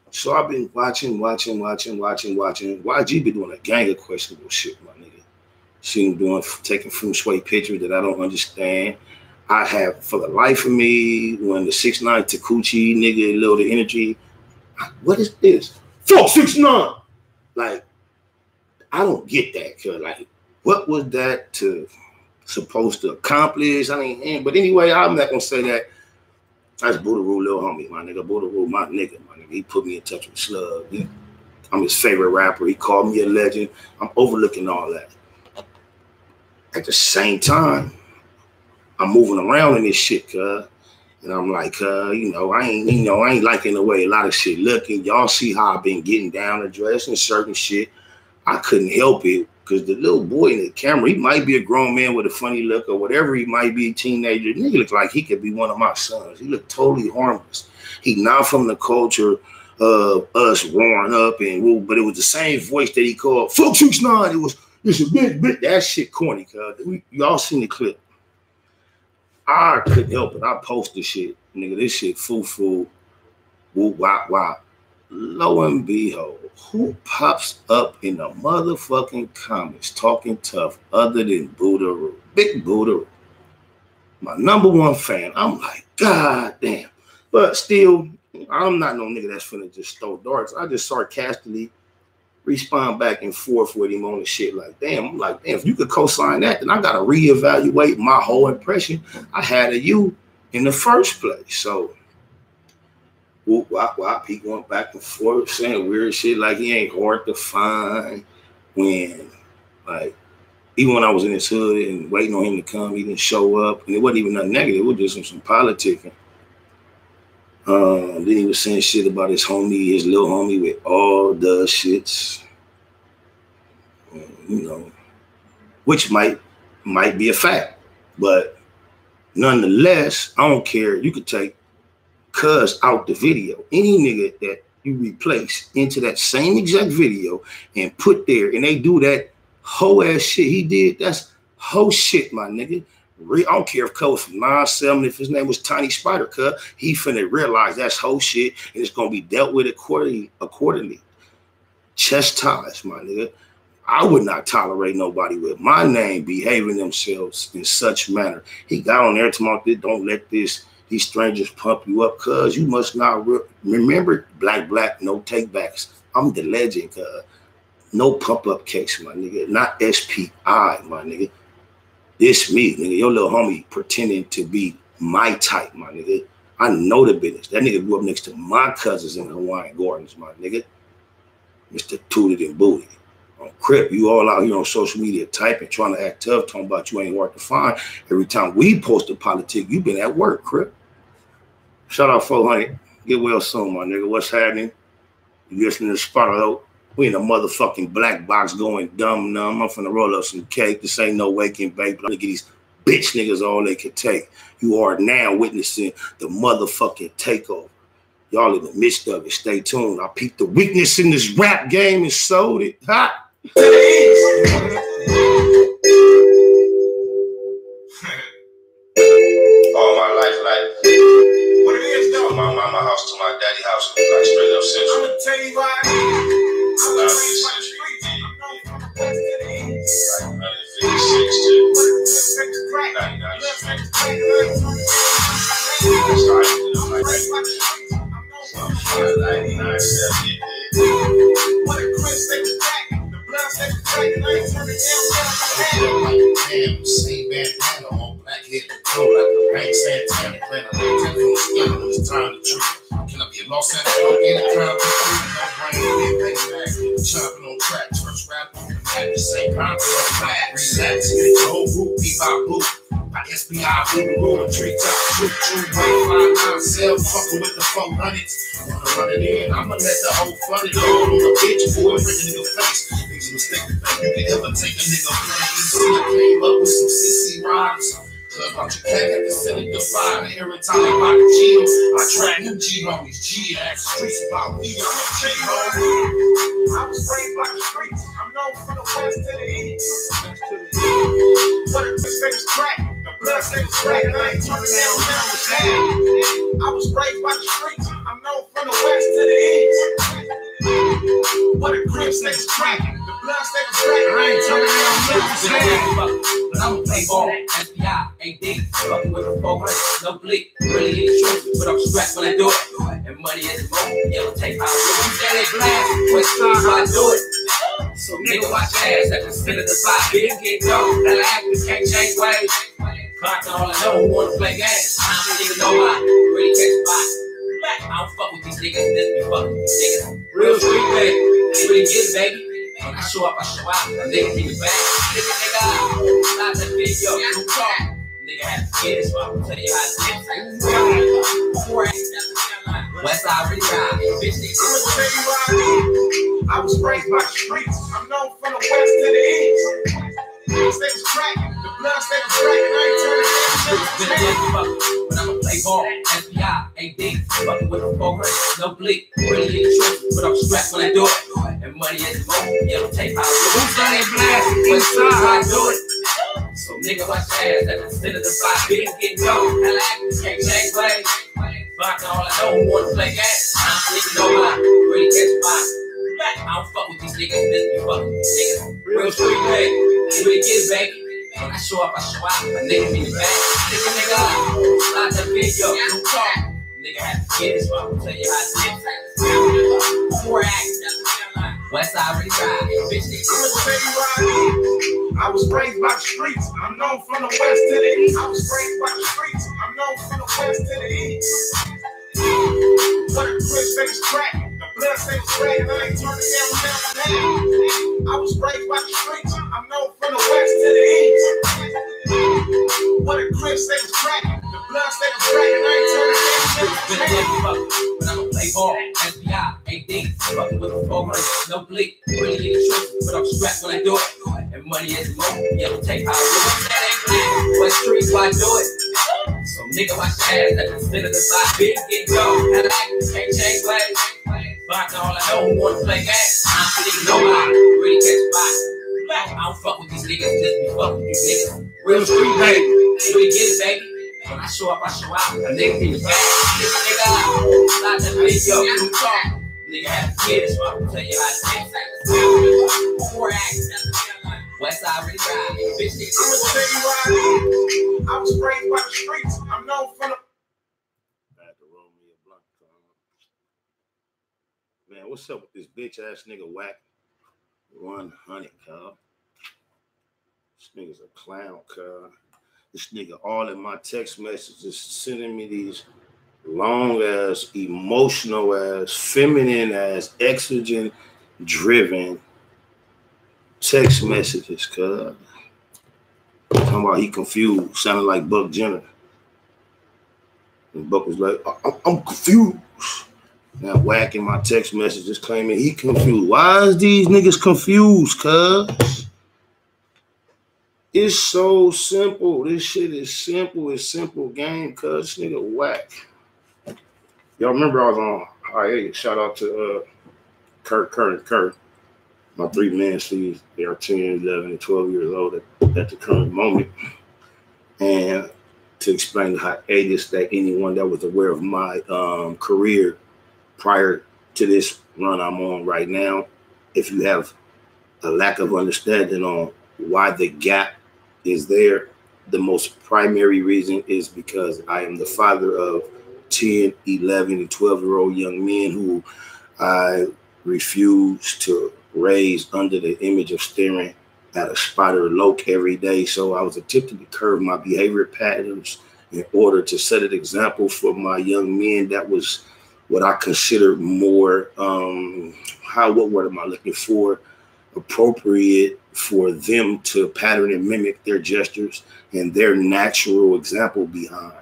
So I've been watching. YG been doing a gang of questionable shit, my nigga. Seen him taking feng shui pictures that I don't understand. I have, for the life of me, when the 6ix9ine Takuchi nigga, Lil the Energy, what is this? 469! Like, I don't get that, cause like, what was that supposed to accomplish? I mean, but anyway, I'm not gonna say that. That's Buddha Lil homie, my nigga. Buddha my nigga. He put me in touch with Slug. I'm his favorite rapper. He called me a legend. I'm overlooking all that. At the same time, I'm moving around in this shit, cuz. And I'm like, I ain't liking the way a lot of shit looking. Y'all see how I've been getting down and dressed and certain shit. I couldn't help it, because the little boy in the camera, he might be a grown man with a funny look or whatever he might be, a teenager. Nigga look like he could be one of my sons. He looked totally harmless. He not from the culture of us roaring up, but it was the same voice that he called 469. It's a bit. That shit corny, cuz. Y'all seen the clip. I couldn't help it. I posted shit. Nigga, this shit foo-foo. Woo, wop. Lo and behold, who pops up in the motherfucking comments talking tough other than Buddha? Big Buddha. My #1 fan. I'm like, God damn. But still, I'm not no nigga that's finna just throw darts. I just sarcastically respond back and forth with him on the shit like, damn. I'm like, damn, if you could co-sign that, then I gotta reevaluate my whole impression I had of you in the first place. So, whoop, wop, he going back and forth saying weird shit like he ain't hard to find. When, like, even when I was in his hood and waiting on him to come, he didn't show up. And it wasn't even nothing negative. It was just some politicking. Then he was saying shit about his little homie with all the shits. which might be a fact. But nonetheless, I don't care. You could take Cuz out the video. Any nigga that you replace into that same exact video and put there, and they do that hoe ass shit he did, that's hoe shit, my nigga. I don't care if Cuz was from 9-7, if his name was Tiny Spider, Cuz he finna realize that's hoe shit, and it's gonna be dealt with accordingly. Chastised, my nigga. I would not tolerate nobody with my name behaving themselves in such manner. He got on there tomorrow, don't let these strangers pump you up, Cuz you must not remember black, no takebacks. I'm the legend, Cuz. No pump up case, my nigga. Not SPI, my nigga. This me, nigga. Your little homie pretending to be my type, my nigga. I know the business. That nigga grew up next to my cousins in Hawaiian Gardens, my nigga. Mr. Tooted and Booty. On Crip, you all out here on social media typing, trying to act tough, talking about you ain't hard to find. Every time we post a politic, you been at work, Crip. Shout out 400. Get well soon, my nigga. What's happening? You listening to Spotlight? We in a motherfucking black box going dumb. I'm finna roll up some cake. This ain't no wake and bake. But I'm gonna get these bitch niggas all they can take. You are now witnessing the motherfucking takeover. Y'all in the midst of it. Stay tuned. I peeped the weakness in this rap game and sold it. Hot. All my life, like what it is though. My mama house to my daddy house, like straight up central. I'm gonna tell you why. I love you, central. Like 156 to 99. What a Chris, they was back. The blood said was back, and I ain't turning down. Damn, same bandana on black head and go like a rank Santana. Plan a little tip from the skin when it's time to treat. Can I be a Los Angeles in the crowd? No brain, big back, chopping on tracks, first rap on the map, the same concept, flat, relax, the whole group, beat by boot. My SPI, we were rolling treetop, shoot, find myself, fucking with the 400s. Wanna run it in, I'ma let the whole front it all on the bitch, boy, bring a nigga face. Niggas mistake the fact you can ever take a nigga play. You see, I came up with some CC rhymes. Cause about your cat at the city divide, and every time I buy the G's, I track new G homies, G ass streets about me, I'm a G homie. I was raised by the streets, I'm known from the west to the east. What a bitch say was crack, the blood say was crack, and I ain't turning down with that. I was raised by the streets, I'm known from the west to the east. What a crib say was crack, the blood say was crack, and I ain't turning down with that. But I'ma play ball, SPI, AD, fucking with the 400, no bleak, really in the truth, but I'm strapped when I do it. And money is the moment, yellow tape out. You say they blast, what's time I do it? So nigga, watch your ass at the center of the vibe. Bitch, get dope, that actors can't change ways. Clock all I know, wanna play games. I don't even know why, really catch a vibe. I don't fuck with these niggas, this be fucking with these niggas. Real street, baby, really get it, baby. When I show up, a nigga in the back. Nigga, not that video, no talk. Nigga had to get it, so I'm gonna tell you how to get it. West Side really ride, bitch, nigga. I'm gonna tell you why I was raised by the streets. I'm known from the west to the east. Niggas say was cracking, the blood say was cracking, I ain't turning down. But I'ma play ball, SPI, AD, fucking with the 400, no bleak, really in the truth, but I'm strapped when I do it. And money is the moment, yellow tape out. Who say they blast, what's time I do it? So nigga, watch your ass at the center of the vibe. Bitch, get dope, hella actors can't change ways. Block all I know, wanna play games. I don't even know why, really catch a vibe. I don't fuck with these niggas, this be fucking with these niggas. Real street, baby, really get it, baby. When I show up, a nigga in the back. Nigga, not that video, no talk. Nigga had to get it, so I'm gonna tell you how to get it. West Side really ride, bitch, nigga. I'm gonna tell you why I was raised by the streets. I'm known from the west to the east. I was raised by the streets. I'm known from the west to the east. What a Chris say was crack, the blood say was crack, and I ain't turning down with that. I was raised by the streets. I'm known from the west to the east. What a Chris say was crack, the blood say was crack, and I ain't turning down with that. But I'ma play ball, SPI, AD, fucking with a 400. No bleak, really get the truth, but I'm strapped when I do it. And money is the moment, yellow tape, I'll do it. That ain't clear, what streets, why do it? So nigga, watch your ass, let me spin it aside. Big get go, and I can't change ways. But all I know who wanna play games. I don't think nobody really catch body. I don't fuck with these niggas, just be fuck with these niggas. Real street baby, really get it, baby. When I show up, I show out. A nigga in the back, nigga out. Not that video, you talk. Nigga have kids, so I'm gonna tell you how to take. More acts. Westside really ride. Bitch, I'm gonna tell you why. I was raised by the streets. I'm known for the. I had to roll me a blunt. Man, what's up with this bitch ass nigga Wacc? 100, cuz. This nigga's a clown, cuz. This nigga all in my text messages sending me these long ass, emotional ass, feminine ass, exogen driven text messages, cuz. Talking about he confused, sounding like Buck Jenner. And Buck was like, I'm confused. Now Wacc in my text messages claiming he confused. Why is these niggas confused, cuz? It's so simple. This shit is simple. It's simple game, cuz. This nigga Wacc. Y'all remember I was on HOE. Shout out to Kurt. My 3 men, see, they are 10, 11, and 12 years old at the current moment. And to explain the hiatus that anyone that was aware of my career prior to this run I'm on right now, if you have a lack of understanding on why the gap is there, the most primary reason is because I am the father of 10, 11, and 12-year-old young men who I refuse to raise under the image of staring at a spot or a LOCS every day. So I was attempting to curb my behavior patterns in order to set an example for my young men that was what I consider more, what word am I looking for? Appropriate for them to pattern and mimic their gestures and their natural example behind.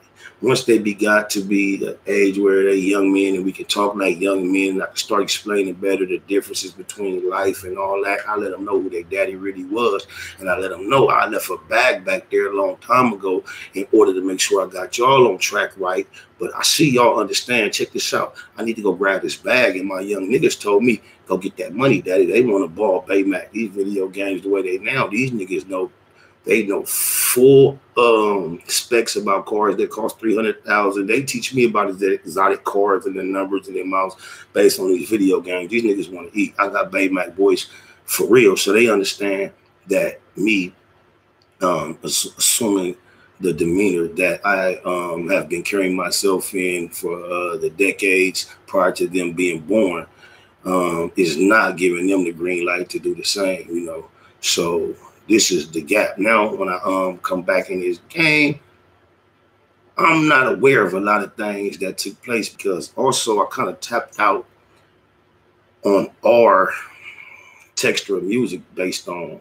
Once they got to be the age where they're young men and we can talk like young men, I can start explaining better the differences between life and all that. I let them know who their daddy really was. And I let them know I left a bag back there a long time ago in order to make sure I got y'all on track right. But I see y'all understand. Check this out. I need to go grab this bag. And my young niggas told me, go get that money, daddy. They want to ball Baymax. These video games, the way they now, these niggas know. They know full specs about cars that cost $300,000. They teach me about the exotic cars and the numbers and the amounts based on these video games. These niggas want to eat. I got Baymax boys for real, so they understand that me assuming the demeanor that I have been carrying myself in for the decades prior to them being born is not giving them the green light to do the same, you know. So this is the gap. Now, when I come back in this game, I'm not aware of a lot of things that took place because also I kind of tapped out on our texture of music based on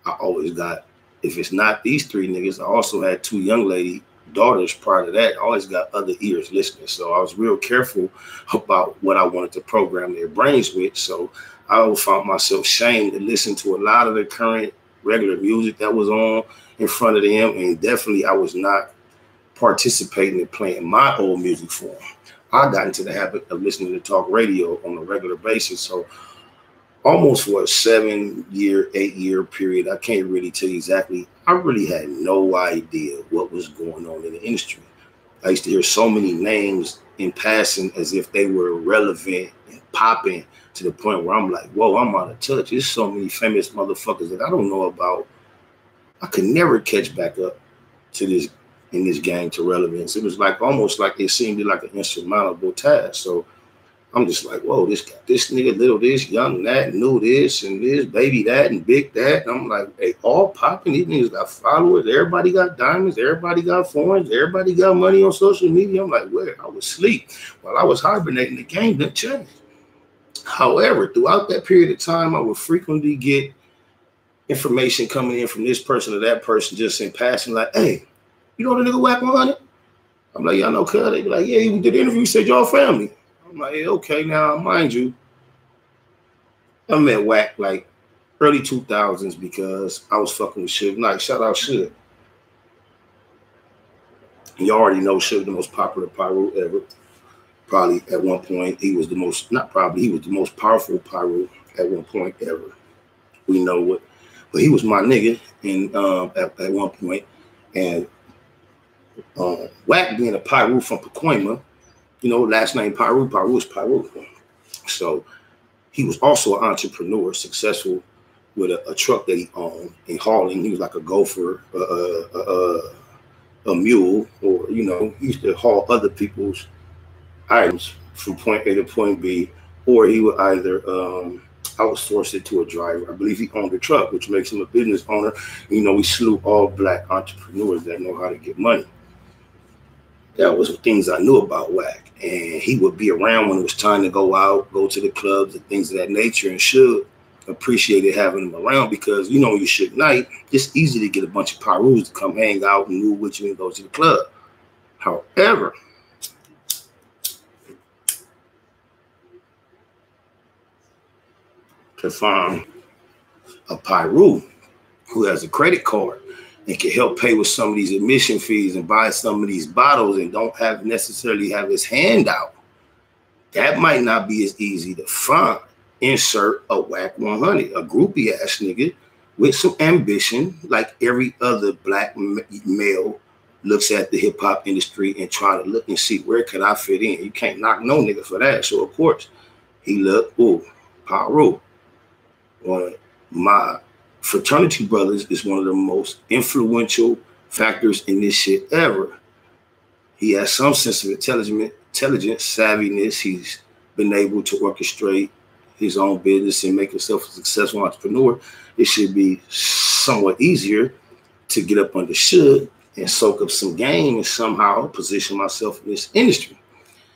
I always got, if it's not these 3 niggas, I also had 2 young lady daughters prior to that. I always got other ears listening. So I was real careful about what I wanted to program their brains with. So I always found myself shamed to listen to a lot of the current regular music that was on in front of them, and definitely I was not participating in playing my old music for them. I got into the habit of listening to talk radio on a regular basis, so almost for a 7-year, 8-year period, I can't really tell you exactly. I really had no idea what was going on in the industry. I used to hear so many names in passing as if they were relevant and popping, to the point where I'm like, whoa, I'm out of touch. There's so many famous motherfuckers that I don't know about. I could never catch back up to this in this game to relevance. It was like almost like it seemed like an insurmountable task. So I'm just like, whoa, this nigga, little this, young that, new this, and this, baby that, and big that. And I'm like, they all popping. These niggas got followers. Everybody got diamonds. Everybody got foreigns. Everybody got money on social media. I'm like, where? I was asleep. While I was hibernating, the game didn't change. However, throughout that period of time, I would frequently get information coming in from this person or that person just in passing, like, hey, you know the nigga Wacc 100? I'm like, yeah, I know, cuz. They be like, yeah, you did the interview, said y'all family. I'm like, yeah, okay, now, mind you, I met Wacc like early 2000s because I was fucking with Suge Knight. Shout out Suge. You already know Suge, the most popular pyro ever. Probably at one point, he was the most, not probably, he was the most powerful pyro at one point ever. We know it. But he was my nigga at one point. And Wacc being a pyro from Pacoima, you know, last name Pyro is Pyro. So he was also an entrepreneur, successful with a truck that he owned in hauling. He was like a gopher, a mule, or, you know, he used to haul other people's items from point A to point B, or he would either outsource it to a driver. I believe he owned a truck, which makes him a business owner. You know, we salute all Black entrepreneurs that know how to get money. That was the things I knew about Wacc. And he would be around when it was time to go out, go to the clubs and things of that nature, and Suge appreciated having him around because, you know, when you Suge Knight, it's easy to get a bunch of pyros to come hang out and move with you and go to the club. However, to find a pyro who has a credit card and can help pay with some of these admission fees and buy some of these bottles and don't have necessarily have his hand out, that might not be as easy to find. Insert a Wacc 100, a groupie ass nigga with some ambition, like every other Black male looks at the hip hop industry and try to look and see where can I fit in. You can't knock no nigga for that. So of course he looked, ooh, pyro. One of my fraternity brothers is one of the most influential factors in this shit ever. He has some sense of intelligence, savviness. He's been able to orchestrate his own business and make himself a successful entrepreneur. It should be somewhat easier to get up under Suge and soak up some game and somehow position myself in this industry.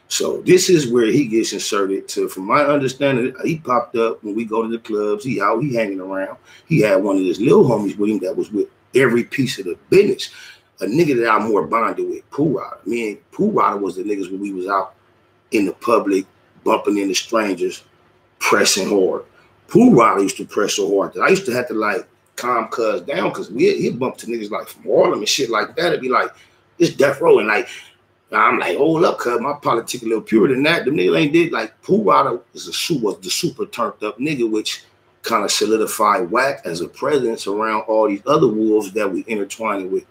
So this is where he gets inserted to, from my understanding, he popped up when we go to the clubs, he out, he hanging around. He had one of his little homies with him that was with every piece of the business. A nigga that I'm more bonded with, Pooh Rider. Me and Pooh Rider was the niggas when we was out in the public, bumping into strangers, pressing hard. Pooh Rider used to press so hard that I used to have to like calm cuz down because he'd bump to niggas like from Harlem and shit like that. It'd be like, it's death row. And like, I'm like, hold up, cuz my politics a little purer than that. The nigga ain't did like Pooh Rider was the super turned up nigga, which kind of solidified Wacc as a presence around all these other wolves that we intertwined with.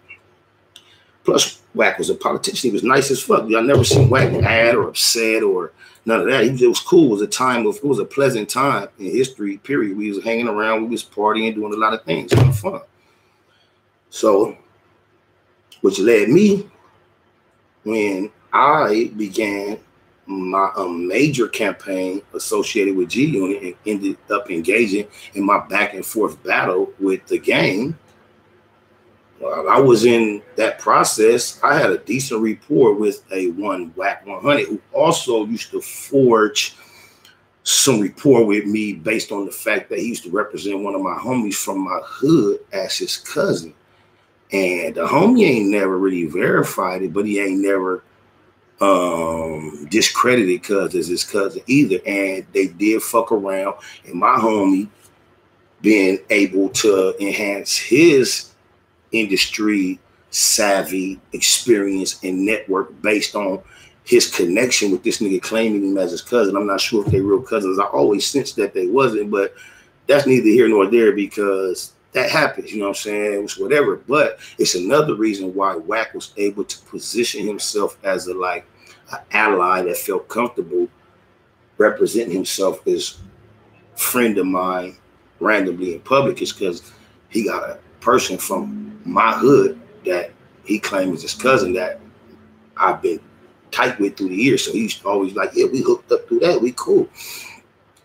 Plus, Wacc was a politician. He was nice as fuck. Y'all never seen Wacc mad or upset or none of that. It was cool. It was a pleasant time in history, period. We was hanging around, we was partying, doing a lot of things, having fun. So, which led me, when I began my major campaign associated with G Unit and ended up engaging in my back and forth battle with the gang, while I was in that process, I had a decent rapport with a Wacc 100 who also used to forge some rapport with me based on the fact that he used to represent one of my homies from my hood as his cousin. And the homie ain't never really verified it, but he ain't never discredited cuz as his cousin either. And they did fuck around, and my homie being able to enhance his industry savvy experience and network based on his connection with this nigga claiming him as his cousin. I'm not sure if they real cousins. I always sensed that they wasn't, but that's neither here nor there because that happens, you know what I'm saying? It was whatever. But it's another reason why Wacc was able to position himself as an ally that felt comfortable representing himself as a friend of mine randomly in public, is because he got a person from my hood that he claims his cousin that I've been tight with through the years. So he's always like, yeah, we hooked up through that, we cool.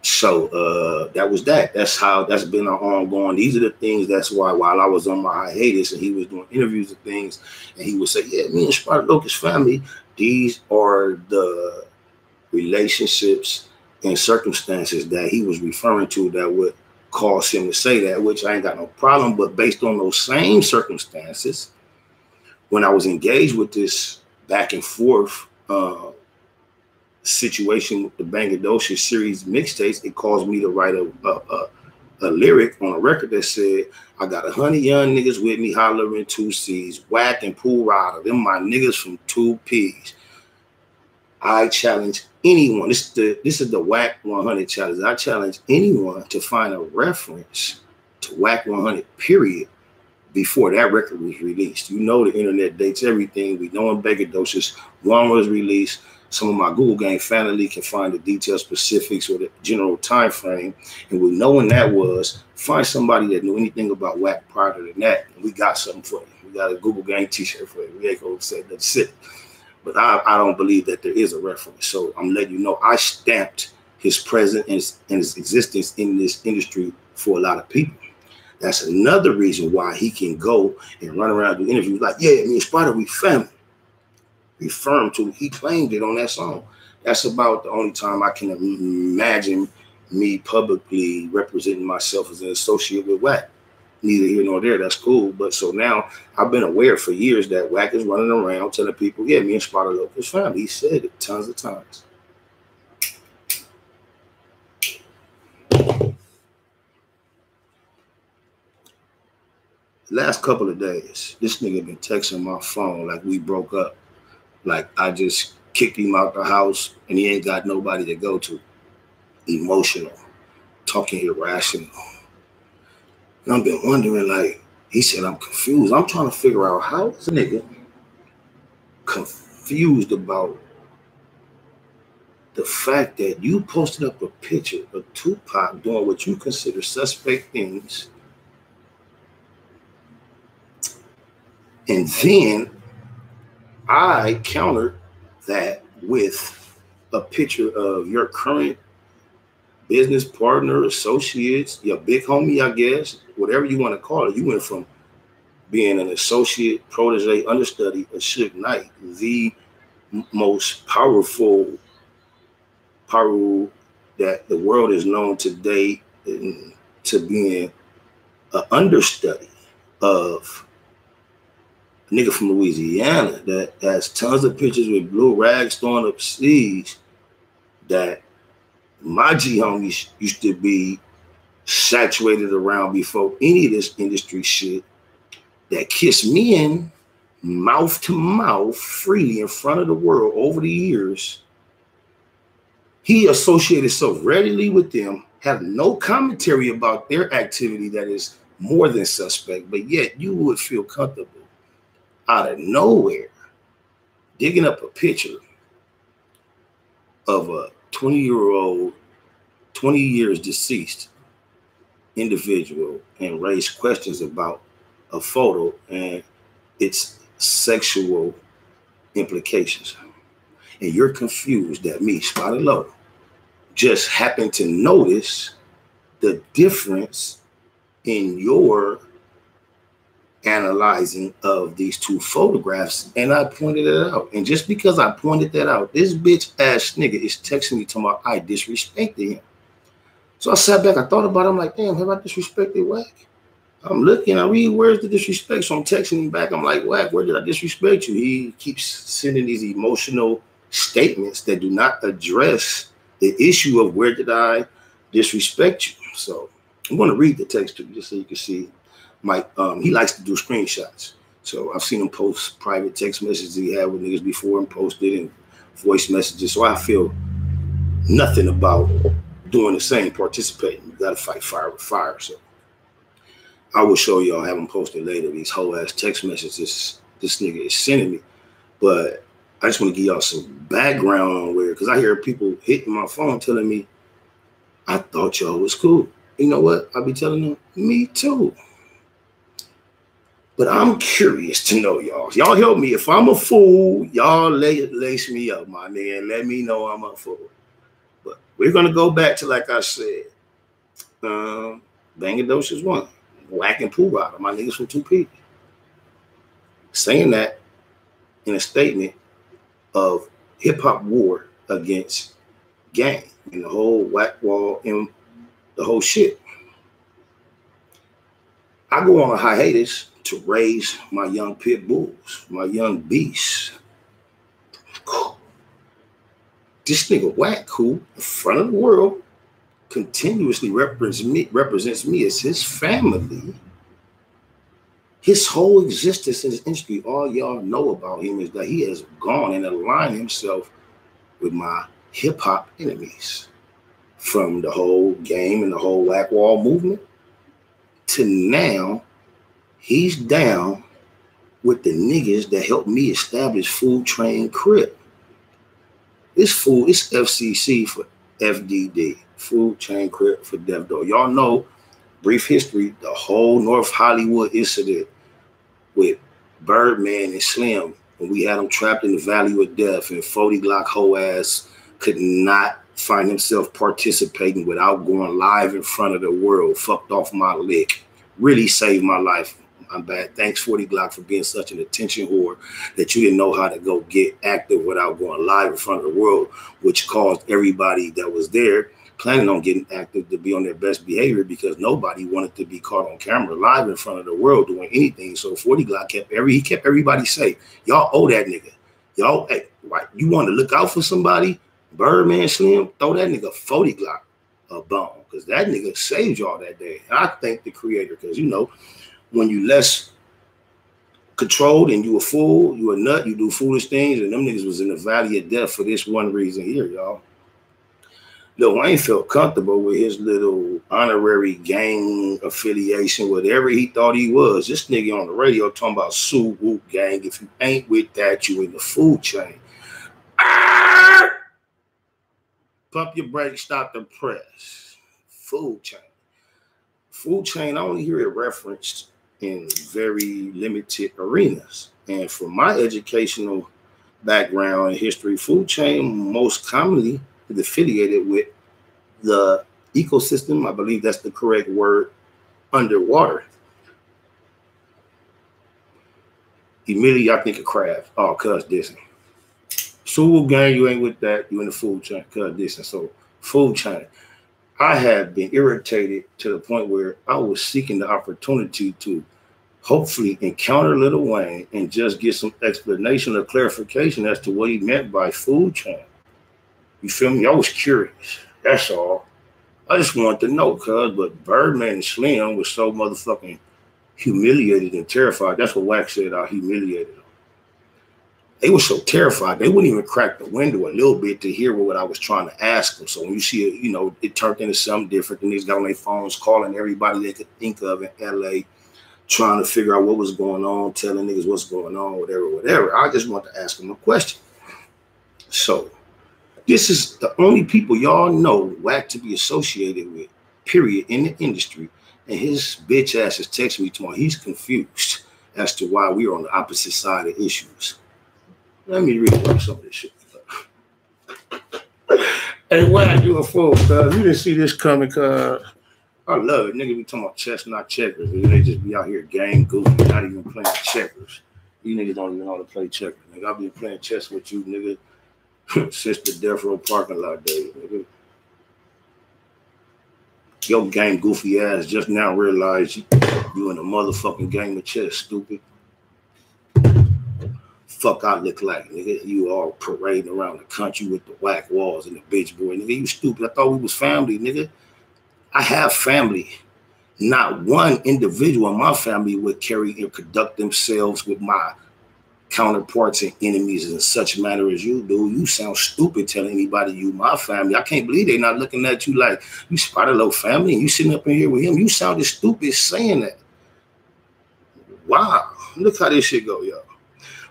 So that was that. That's been our ongoing. These are the things. That's why while I was on my hiatus and he was doing interviews and things, and he would say, yeah, me and Sparta Locus family, these are the relationships and circumstances that he was referring to that would cause him to say that, which I ain't got no problem. But based on those same circumstances, when I was engaged with this back and forth situation with the Bangladesh series mixtapes, it caused me to write a lyric on a record that said, I got 100 young niggas with me hollering 2 C's, Wacc and Pool Rider, them my niggas from 2 P's. I challenge anyone, this is the Wacc 100 challenge. I challenge anyone to find a reference to Wacc 100, period, before that record was released. You know the internet dates everything. We know in Bangladesh, one was released. Some of my Google Gang family can find the detailed specifics or the general time frame. And we know when that was, find somebody that knew anything about Wacc prior to that, and we got something for you. We got a Google Gang t-shirt for you. We ain't gonna say that's it. But I don't believe that there is a reference. So I'm letting you know I stamped his presence and his existence in this industry for a lot of people. That's another reason why he can go and run around and do interviews like, yeah, me and Spider, we family. Referring to, he claimed it on that song. That's about the only time I can imagine me publicly representing myself as an associate with Wacc. Neither here nor there, that's cool. But so now I've been aware for years that Wacc is running around telling people, yeah, me and Spider LOCS family. He said it tons of times. Last couple of days, this nigga been texting my phone like we broke up. Like I just kicked him out the house and he ain't got nobody to go to. Emotional, talking irrational. And I've been wondering, like, he said, I'm confused. I'm trying to figure out how is a nigga confused about the fact that you posted up a picture of Tupac doing what you consider suspect things. And then I countered that with a picture of your current business partner, associates, your big homie, I guess, whatever you want to call it. You went from being an associate, protege, understudy of Suge Knight, the most powerful that the world is known today, to being an understudy of a nigga from Louisiana that has tons of pictures with blue rags throwing up sleeves that my G homies used to be saturated around before any of this industry shit, that kissed me in mouth to mouth freely in front of the world over the years. He associated so readily with them, had no commentary about their activity that is more than suspect, but yet you would feel comfortable out of nowhere digging up a picture of a 20-year-old, 20 years deceased individual and raise questions about a photo and its sexual implications. And you're confused that me, Spotted Low, just happened to notice the difference in your analyzing of these two photographs, and I pointed it out. And just because I pointed that out, this bitch ass nigga is texting me talking about I disrespected him. So I sat back, I thought about it, I'm like, damn, have I disrespected Wacc? I'm looking, I read, where's the disrespect? So I'm texting him back, I'm like, Wacc, where did I disrespect you? He keeps sending these emotional statements that do not address the issue of where did I disrespect you. So I'm going to read the text to you just so you can see. Mike, he likes to do screenshots. So I've seen him post private text messages he had with niggas before and posted and voice messages. So I feel nothing about doing the same, participating. You got to fight fire with fire. So I will show y'all, have him posted later, these whole ass text messages this nigga is sending me. But I just want to give y'all some background on where, because I hear people hitting my phone telling me, I thought y'all was cool. You know what? I'll be telling them, me too. But I'm curious to know y'all. Y'all help me. If I'm a fool, y'all lace me up, my man. Let me know I'm a fool. But we're going to go back to, like I said, Bangladesh is one. Wacc and Pool Rider, my niggas from 2P. Saying that in a statement of hip-hop war against gang and the whole Wacc wall and the whole shit. I go on a hiatus to raise my young pit bulls, my young beasts. This nigga Wacc, who in front of the world continuously represents me as his family. His whole existence in this industry, all y'all know about him is that he has gone and aligned himself with my hip-hop enemies. From the whole game and the whole Whack Wall movement to now, he's down with the niggas that helped me establish Food Train Crip. It's FCC for FDD, Food Chain Crip for Death Door. Y'all know, brief history, the whole North Hollywood incident with Birdman and Slim, when we had them trapped in the Valley of Death, and 40 Glock hoe ass could not find himself participating without going live in front of the world, fucked off my lick. Really saved my life. I'm bad. Thanks, 40 Glock, for being such an attention whore that you didn't know how to go get active without going live in front of the world, which caused everybody that was there planning on getting active to be on their best behavior because nobody wanted to be caught on camera live in front of the world doing anything. So 40 Glock kept everybody safe. Y'all owe that nigga. Y'all, hey, right? You want to look out for somebody? Birdman Slim, throw that nigga 40 Glock a bone because that nigga saved y'all that day. And I thank the creator because, you know, when you less controlled and you a fool, you a nut, you do foolish things, and them niggas was in the Valley of Death for this one reason here, y'all. Lil Wayne felt comfortable with his little honorary gang affiliation, whatever he thought he was. This nigga on the radio talking about Sue Whoop gang. If you ain't with that, you in the food chain. Ah! Pump your brakes, stop the press. Food chain. Food chain, I only hear it referenced in very limited arenas. And from my educational background and history, food chain most commonly is affiliated with the ecosystem. I believe that's the correct word, underwater. Immediately I think of crab. Oh, cuz dissing. Sewell gang, you ain't with that. You in the food chain, cuz dissing. So food chain. I have been irritated to the point where I was seeking the opportunity to hopefully encounter Lil Wayne and just get some explanation or clarification as to what he meant by food chain. You feel me? I was curious. That's all. I just wanted to know, cuz, but Birdman and Slim was so motherfucking humiliated and terrified. That's what Wacc said, I humiliated them. They were so terrified, they wouldn't even crack the window a little bit to hear what I was trying to ask them. So when you see it, you know, it turned into something different. And these got on their phones calling everybody they could think of in LA, trying to figure out what was going on, telling niggas what's going on, whatever. I just want to ask them a question. So this is the only people y'all know Wacc to be associated with, period, in the industry. And his bitch ass is texting me tomorrow. He's confused as to why we are on the opposite side of issues. Let me read some of this shit. Hey, Wacc, you a fool, cuz. You didn't see this coming, cuz. I love it. Niggas be talking about chess, not checkers. They just be out here game goofy, not even playing checkers. You niggas don't even know how to play checkers. Nigga, I've been playing chess with you, nigga, since the Death Row parking lot days, nigga. Your game goofy ass just now realized you in a motherfucking game of chess, stupid. Fuck I look like, nigga. You all parading around the country with the Whack walls and the bitch boy, nigga. You stupid. I thought we was family, nigga. I have family. Not one individual in my family would carry and conduct themselves with my counterparts and enemies in such manner as you do. You sound stupid telling anybody you my family. I can't believe they not looking at you like you spot a little family and you sitting up in here with him. You sounded stupid saying that. Wow. Look how this shit go, y'all.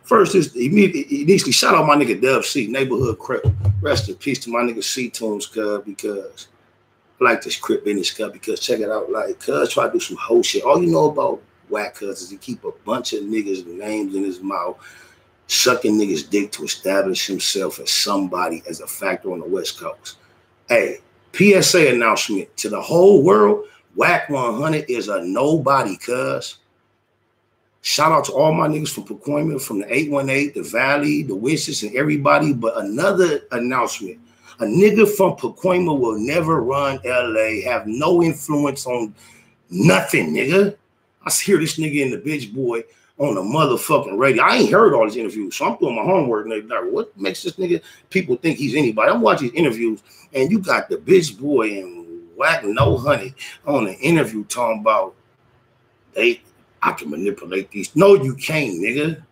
First, initially shout out my nigga Dub C, Neighborhood Crip. Rest in peace to my nigga C-Tunes, cuz, because I like this Crip in this cuz, because check it out, like, cuz try to do some whole shit. All you know about Whack, cuz, is he keep a bunch of niggas' names in his mouth, sucking niggas' dick to establish himself as somebody, as a factor on the West Coast. Hey, PSA announcement to the whole world, Whack 100 is a nobody, cuz. Shout out to all my niggas from Pacoima, from the 818, the Valley, the Wishes, and everybody. But another announcement, a nigga from Pacoima will never run LA, have no influence on nothing, nigga. I hear this nigga in the bitch boy on the motherfucking radio. I ain't heard all these interviews, so I'm doing my homework. And like, what makes this nigga people think he's anybody? I'm watching interviews, and you got the bitch boy and Wacc No Honey on the interview talking about I can manipulate these. No, you can't, nigga.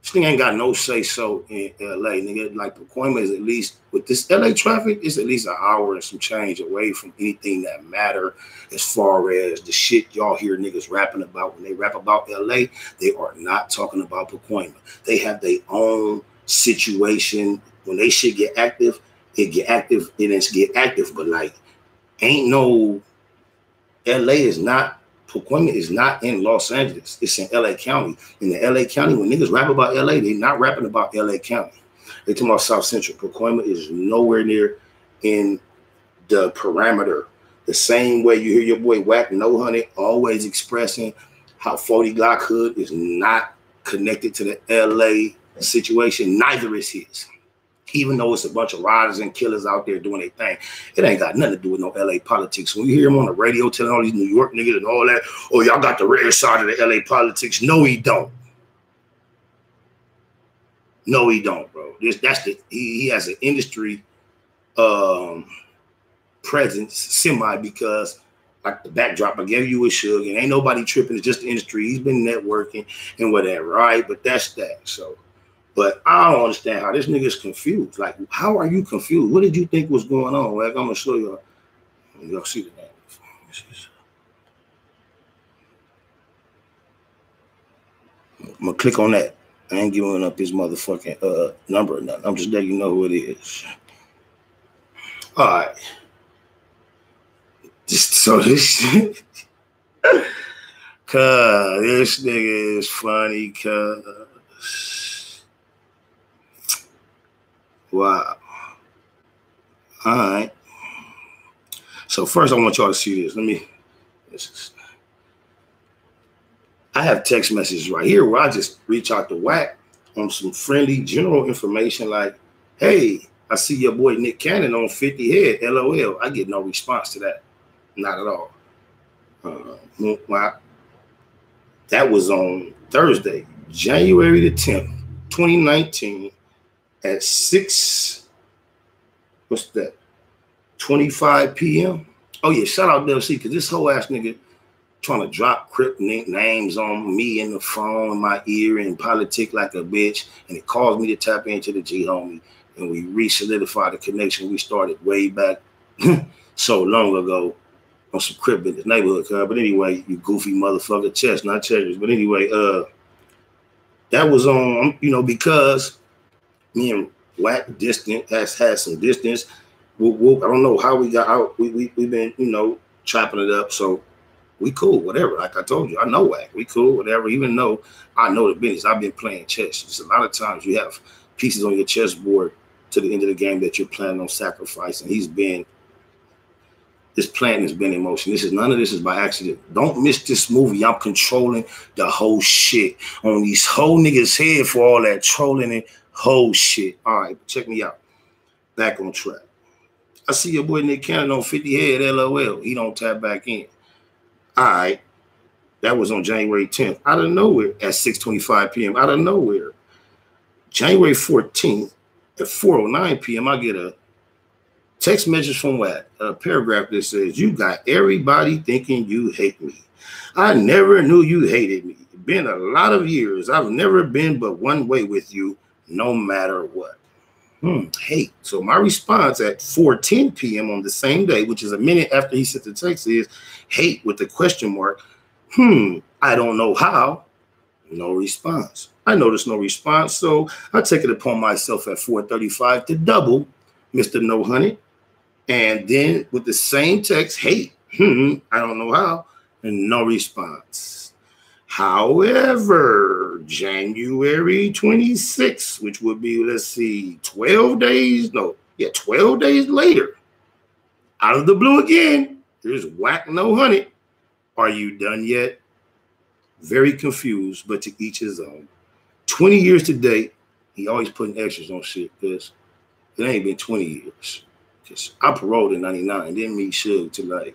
This thing ain't got no say so in LA, nigga. Like Pacoima is at least with this LA traffic, it's at least an hour and some change away from anything that matter as far as the shit y'all hear niggas rapping about. When they rap about LA, they are not talking about Pacoima. They have their own situation. When they shit get active, it get active, and it's get active. But like, ain't no LA is not. Pacoima is not in Los Angeles. It's in LA County. In the LA County, when niggas rap about LA, they not rapping about LA County. They talking about South Central. Pacoima is nowhere near in the parameter. The same way you hear your boy Wacc No Honey always expressing how 40 Glock Hood is not connected to the LA situation. Neither is his. Even though it's a bunch of riders and killers out there doing their thing, it ain't got nothing to do with no LA politics. When you hear him on the radio telling all these New York niggas and all that, oh, y'all got the red side of the LA politics. No, he don't. No, he don't, bro. He has an industry presence, semi, because like the backdrop I gave you with Suge, and ain't nobody tripping. It's just the industry. He's been networking and whatever, right? But that's that. So. But I don't understand how this nigga's confused. Like, how are you confused? What did you think was going on? Like, I'm going to show y'all. Y'all see the name. I'm going to click on that. I ain't giving up his motherfucking number or nothing. I'm just letting you know who it is. All right. Just so this shit. Cuz this nigga is funny, cuz. Wow. All right. So first I want y'all to see this. I have text messages right here where I just reach out to Wacc on some friendly general information like, hey, I see your boy Nick Cannon on 50 Head, LOL. I get no response to that. Not at all. That was on Thursday, January the 10th, 2019. At 25 p.m. Oh yeah, shout out DLC, because this whole ass nigga trying to drop crypt names on me in the phone in my ear and politic like a bitch, and it caused me to tap into the G homie, and we re-solidified the connection we started way back so long ago on some crypt in this neighborhood. But anyway, you goofy motherfucker, chestnut checkers. But anyway, that was on, because me and Wacc distant has had some distance. I don't know how we got out. We've been, chopping it up. So we cool, whatever. Like I told you, I know Wacc. We cool, whatever. Even though I know the business, I've been playing chess. Just a lot of times you have pieces on your chessboard to the end of the game that you're planning on sacrificing. This plan has been in motion. None of this is by accident. Don't miss this movie. I'm controlling the whole shit on these whole niggas' head for all that trolling and whole shit. All right, check me out. Back on track. I see your boy Nick Cannon on 50 Head, LOL. He don't tap back in. All right. That was on January 10th. Out of nowhere at 6:25 p.m. Out of nowhere. January 14th at 4:09 p.m. I get a text message from Wacc, a paragraph that says, you got everybody thinking you hate me. I never knew you hated me. Been a lot of years. I've never been but one way with you, no matter what. Hate. So my response at 4:10 p.m. on the same day, which is a minute after he sent the text, is hate with the question mark. I don't know how. No response. I noticed no response, so I take it upon myself at 4:35 to double Mr. No Honey. And then with the same text, hate. I don't know how. And no response. However, January 26th, which would be, 12 days later, out of the blue again, there's Wacc No Honey. Are you done yet? Very confused, but to each his own. 20 years to date, he always putting extras on shit because it ain't been 20 years. Because I paroled in 99, didn't meet Suge till like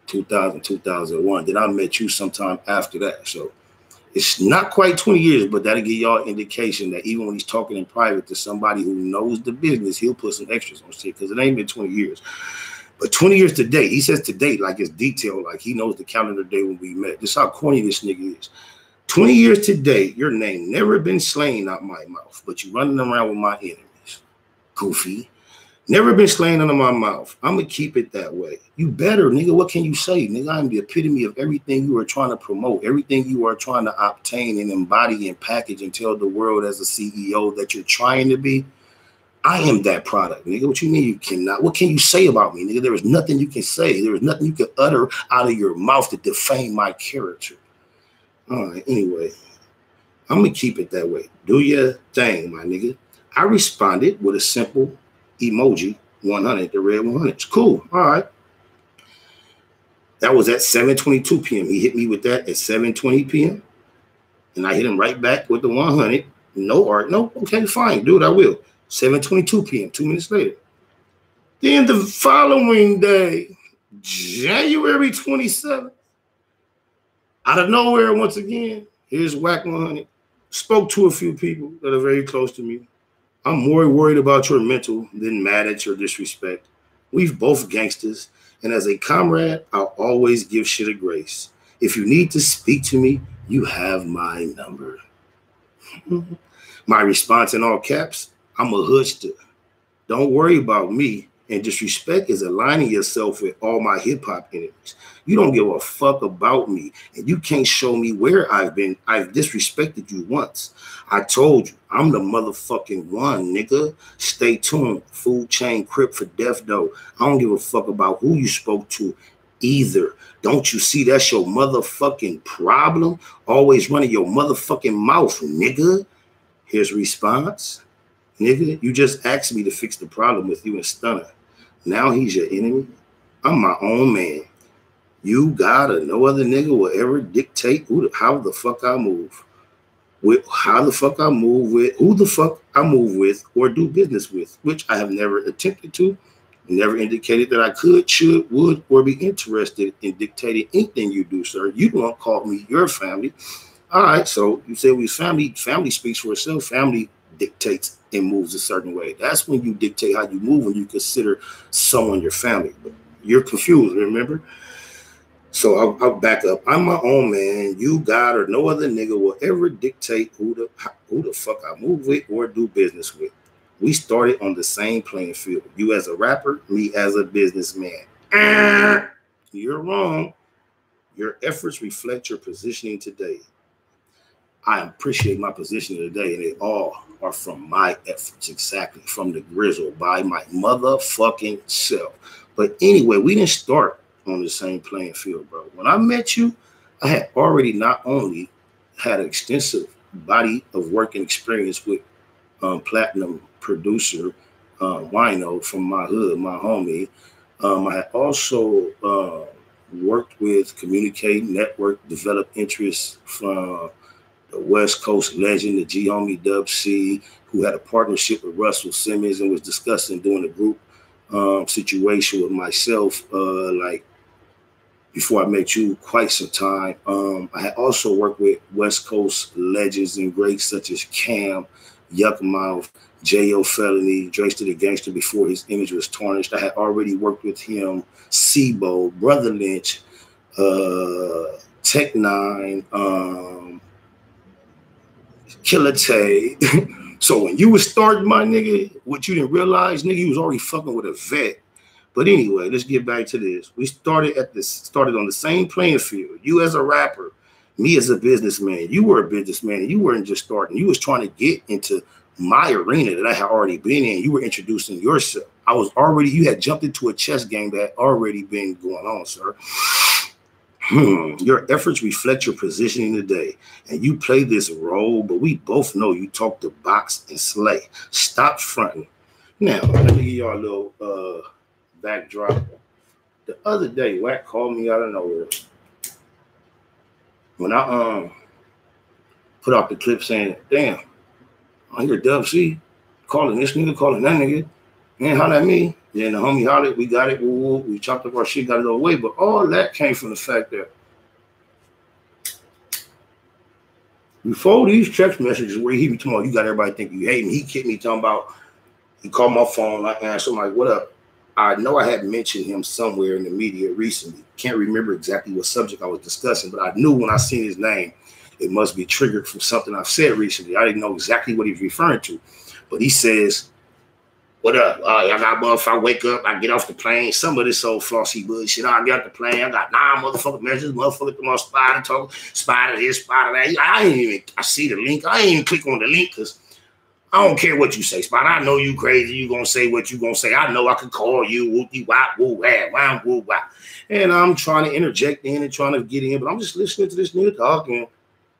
2000, 2001. Then I met you sometime after that. So It's not quite 20 years, but that'll give y'all an indication that even when he's talking in private to somebody who knows the business, he'll put some extras on shit because it ain't been 20 years. But 20 years to date, he says to date like it's detailed, like he knows the calendar day when we met. This is how corny this nigga is. 20 years to date, your name never been slain out my mouth, but you running around with my enemies. Goofy. Never been slain under my mouth. I'm going to keep it that way. You better, nigga. What can you say? Nigga, I'm the epitome of everything you are trying to promote, everything you are trying to obtain and embody and package and tell the world as a CEO that you're trying to be. I am that product, nigga. What you mean you cannot? What can you say about me, nigga? There is nothing you can say. There is nothing you can utter out of your mouth to defame my character. All right, anyway, I'm going to keep it that way. Do your thing, my nigga. I responded with a simple emoji 100, the red 100. It's cool. All right. That was at 7:22 p.m. He hit me with that at 7:20 p.m. And I hit him right back with the 100. No art. No. Okay, fine. Do it. I will. 7:22 p.m. 2 minutes later. Then the following day, January 27th, out of nowhere, once again, here's Wacc 100. Spoke to a few people that are very close to me. I'm more worried about your mental than mad at your disrespect. We've both gangsters, and as a comrade, I'll always give shit a grace. If you need to speak to me, you have my number. My response in all caps, I'm a hoodster. Don't worry about me. And disrespect is aligning yourself with all my hip-hop enemies. You don't give a fuck about me, and you can't show me where I've been. I've disrespected you once. I told you, I'm the motherfucking one, nigga. Stay tuned. Food chain crip for death, though. I don't give a fuck about who you spoke to either. Don't you see that's your motherfucking problem? Always running your motherfucking mouth, nigga. His response, nigga, you just asked me to fix the problem with you and Stunner. Now he's your enemy. I'm my own man. You, God, or no other nigga will ever dictate how the fuck I move. How the fuck I move with, who the fuck I move with or do business with, which I have never attempted to, never indicated that I could, should, would, or be interested in dictating anything you do, sir. You don't call me your family. All right, so you say we family. Family speaks for itself. Family dictates and moves a certain way. That's when you dictate how you move when you consider someone your family. But you're confused, remember? So I'll back up. I'm my own man. You, God, or no other nigga will ever dictate who the fuck I move with or do business with. We started on the same playing field. You as a rapper, me as a businessman. You're wrong. Your efforts reflect your positioning today. I appreciate my positioning today, and they all are from my efforts, exactly, from the grizzle, by my motherfucking self. But anyway, we didn't start on the same playing field, bro. When I met you, I had already not only had an extensive body of work and experience with platinum producer Wino from my hood, my homie. I had also worked with, communicate, network, develop interests from the West Coast legend, the G Homie Dub C, who had a partnership with Russell Simmons and was discussing doing a group situation with myself, like before I met you, quite some time. I had also worked with West Coast legends and greats such as Cam, Yuckmouth, J.O. Felony, Drace to the Gangster before his image was tarnished. I had already worked with him, Sibo, Brother Lynch, Tech Nine, Killer Tay. So when you was starting, my nigga, what you didn't realize, nigga, you was already fucking with a vet. But anyway, let's get back to this. We started on the same playing field. You as a rapper, me as a businessman. You were a businessman, and you weren't just starting. You was trying to get into my arena that I had already been in. You were introducing yourself. You had jumped into a chess game that had already been going on, sir. Your efforts reflect your positioning today, and you play this role, but we both know you talk to box and slay. Stop fronting. Now, let me give y'all a little backdrop. The other day, Wacc called me out of nowhere. When I put out the clip saying, damn, I hear Dub C calling this nigga, calling that nigga. Man, holla at me. Then the homie hollered, we got it, we chopped up our shit, got it all away. But all that came from the fact that Before these text messages where he be talking about, you got everybody think you hate me, he kicked me talking about, he called my phone, I answered, I'm like, what up? I know I had mentioned him somewhere in the media recently. Can't remember exactly what subject I was discussing, but I knew when I seen his name, it must be triggered from something I've said recently. I didn't know exactly what he was referring to, but he says, what up? I got motherfucker, I wake up, I get off the plane. Some of this old flossy bullshit. I get off the plane, I got 9 motherfucking messages, motherfucker come on Spider talk, Spider this, Spider that. I see the link. I ain't even click on the link because I don't care what you say, Spider. I know you crazy. You gonna say what you gonna say. I know I could call you whoopty wop woo wah woo wah. And I'm trying to interject in and trying to get in, but I'm just listening to this nigga talking.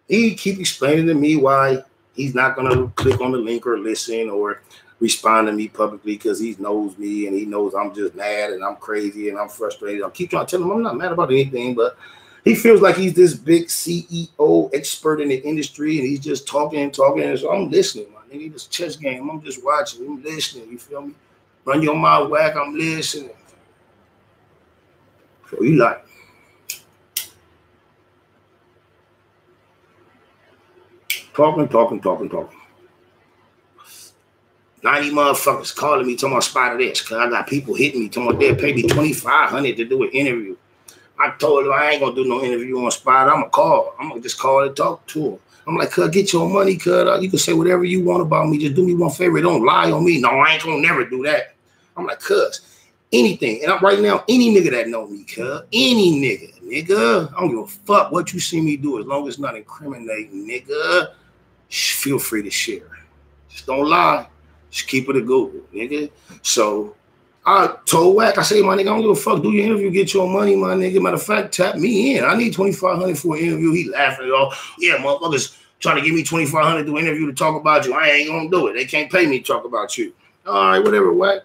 He keep explaining to me why he's not gonna click on the link or listen or respond to me publicly because he knows me and he knows I'm just mad and I'm crazy and I'm frustrated. I keep trying to tell him I'm not mad about anything, but he feels like he's this big CEO expert in the industry and he's just talking and talking. And so I'm listening, my nigga. This chess game. I'm just watching. I'm listening. You feel me? Run your mouth, Wacc. I'm listening. So he like, talking. 90 motherfuckers calling me, talking about Spider this, because I got people hitting me, talking about they'll pay me $2,500 to do an interview. I told them I ain't going to do no interview on Spider. I'm going to just call and talk to him. I'm like, cuz, get your money, cuz. You can say whatever you want about me. Just do me one favor. Don't lie on me. No, I ain't going to never do that. I'm like, cuz, anything. And right now, any nigga that know me, cuz, any nigga, I don't give a fuck what you see me do as long as it's not incriminating, nigga. Feel free to share. Just don't lie. Just keep it a Google, nigga. So I told Wacc, I say, my nigga, I don't give a fuck. Do your interview, get your money, my nigga. Matter of fact, tap me in. I need $2,500 for an interview. He laughing at all. Yeah, motherfuckers trying to give me $2,500 to do an interview to talk about you. I ain't gonna do it. They can't pay me to talk about you. All right, whatever, Wacc.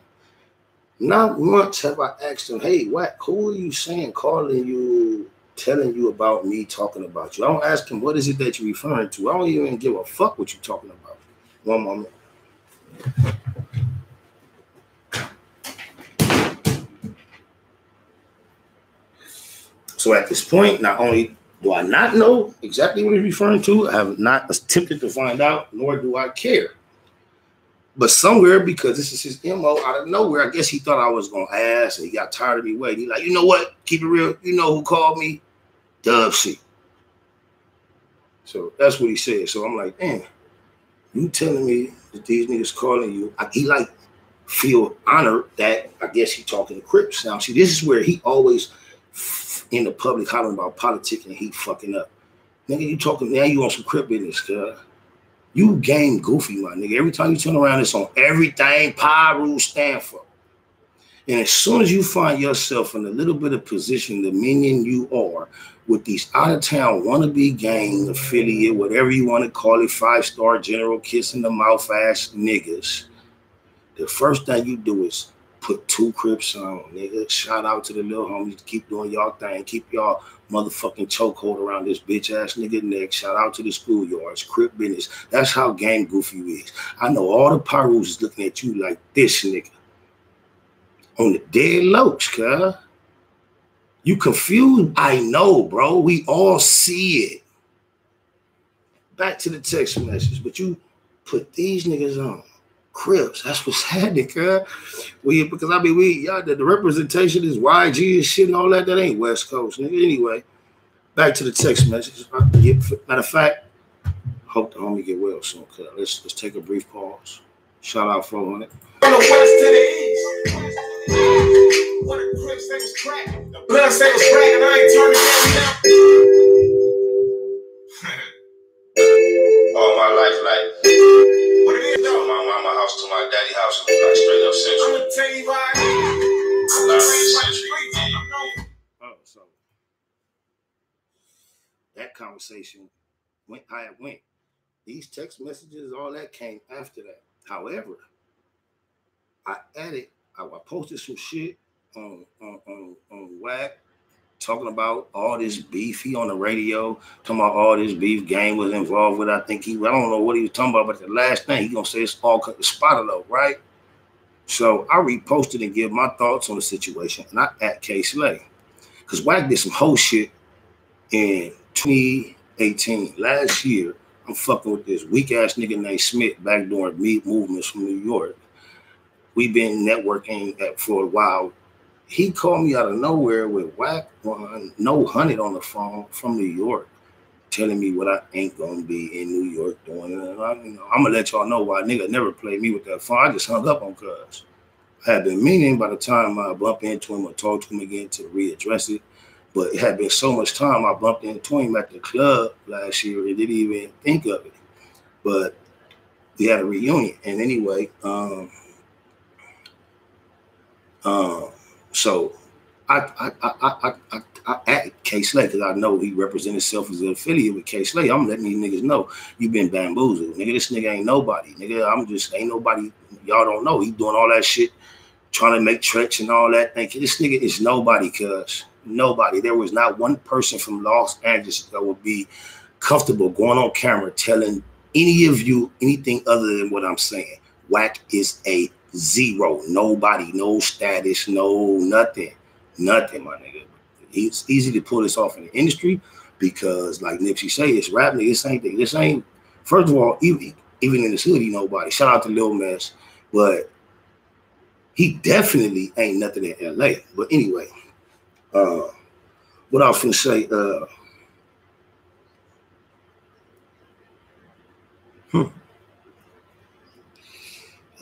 Not once have I asked him, hey, Wacc, who are you saying calling you, telling you about me talking about you? I don't ask him, what is it that you're referring to? I don't even give a fuck what you're talking about. One moment. So at this point, not only do I not know exactly what he's referring to, I have not attempted to find out, nor do I care. But somewhere, because this is his MO, out of nowhere, I guess he thought I was going to ask, and he got tired of me waiting. He's like, you know what? Keep it real. You know who called me? Dub C. So that's what he said. So I'm like, damn, you telling me that these niggas calling you? He like feel honored that I guess he talking to Crips. Now, see, this is where he always in the public hollering about politics and he fucking up. Nigga, you talking, now you on some Crip business, cuz. You game goofy, my nigga. Every time you turn around, it's on everything Pyru stand for. And as soon as you find yourself in a little bit of position, the minion you are, with these out-of-town wannabe gang affiliate, whatever you want to call it, 5-star general kiss in the mouth ass niggas, the first thing you do is put 2 Crips on, nigga. Shout out to the little homies to keep doing y'all thing. Keep y'all motherfucking chokehold around this bitch ass nigga neck. Shout out to the schoolyards. Crip business. That's how game goofy is. I know all the Pyrus is looking at you like this nigga. On the dead LOCS, cuz. You confused? I know, bro. We all see it. Back to the text message. But you put these niggas on. Crips, that's what's happening, cuz. Because I mean, y'all, the representation is YG and shit and all that. That ain't West Coast, nigga. Anyway, back to the text message. Matter of fact, hope the homie get well soon, cuz. Let's take a brief pause. Shout out 400. From the west to the east. What a Crips they was cracking. The blood they was cracking. I ain't turning down. All my life, like. What it is, though? From my mama house to my daddy house, like straight up central. I'm gonna tell you why. So that conversation went how it went. These text messages, all that came after that. However, I posted some shit on Wacc, talking about all this beef. He on the radio talking about all this beef Game was involved with. I don't know what he was talking about, but the last thing he gonna say it's all Spider though, right? So I reposted and give my thoughts on the situation, and I at K Slay. Because Wacc did some whole shit in 2018, last year, I'm fucking with this weak ass nigga named Smith backdooring meat movements from New York. We've been networking for a while. He called me out of nowhere with Wacc No 100 on the phone from New York, telling me what I ain't gonna be in New York doing. And I'm gonna let y'all know why nigga never played me with that phone. I just hung up on cuz. I had been meaning by the time I bumped into him or talked to him again to readdress it. But it had been so much time I bumped into him at the club last year and didn't even think of it. But we had a reunion. And anyway, so I at K-Slay, because I know he represents himself as an affiliate with K-Slay. I'm letting these niggas know you been bamboozled. Nigga, this nigga ain't nobody. Nigga, I'm just ain't nobody. Y'all don't know. He doing all that shit, trying to make tricks and all that. Thank you. This nigga is nobody, cuz. Nobody. There was not one person from Los Angeles that would be comfortable going on camera telling any of you anything other than what I'm saying. Wacc is a zero. Nobody, no status, no nothing. Nothing, my nigga. It's easy to pull this off in the industry because, like Nipsey say, it's rap nigga. This ain't, first of all, even in the hood, he nobody. Shout out to Lil Mess, but he definitely ain't nothing in LA. But anyway, what I was finna say, that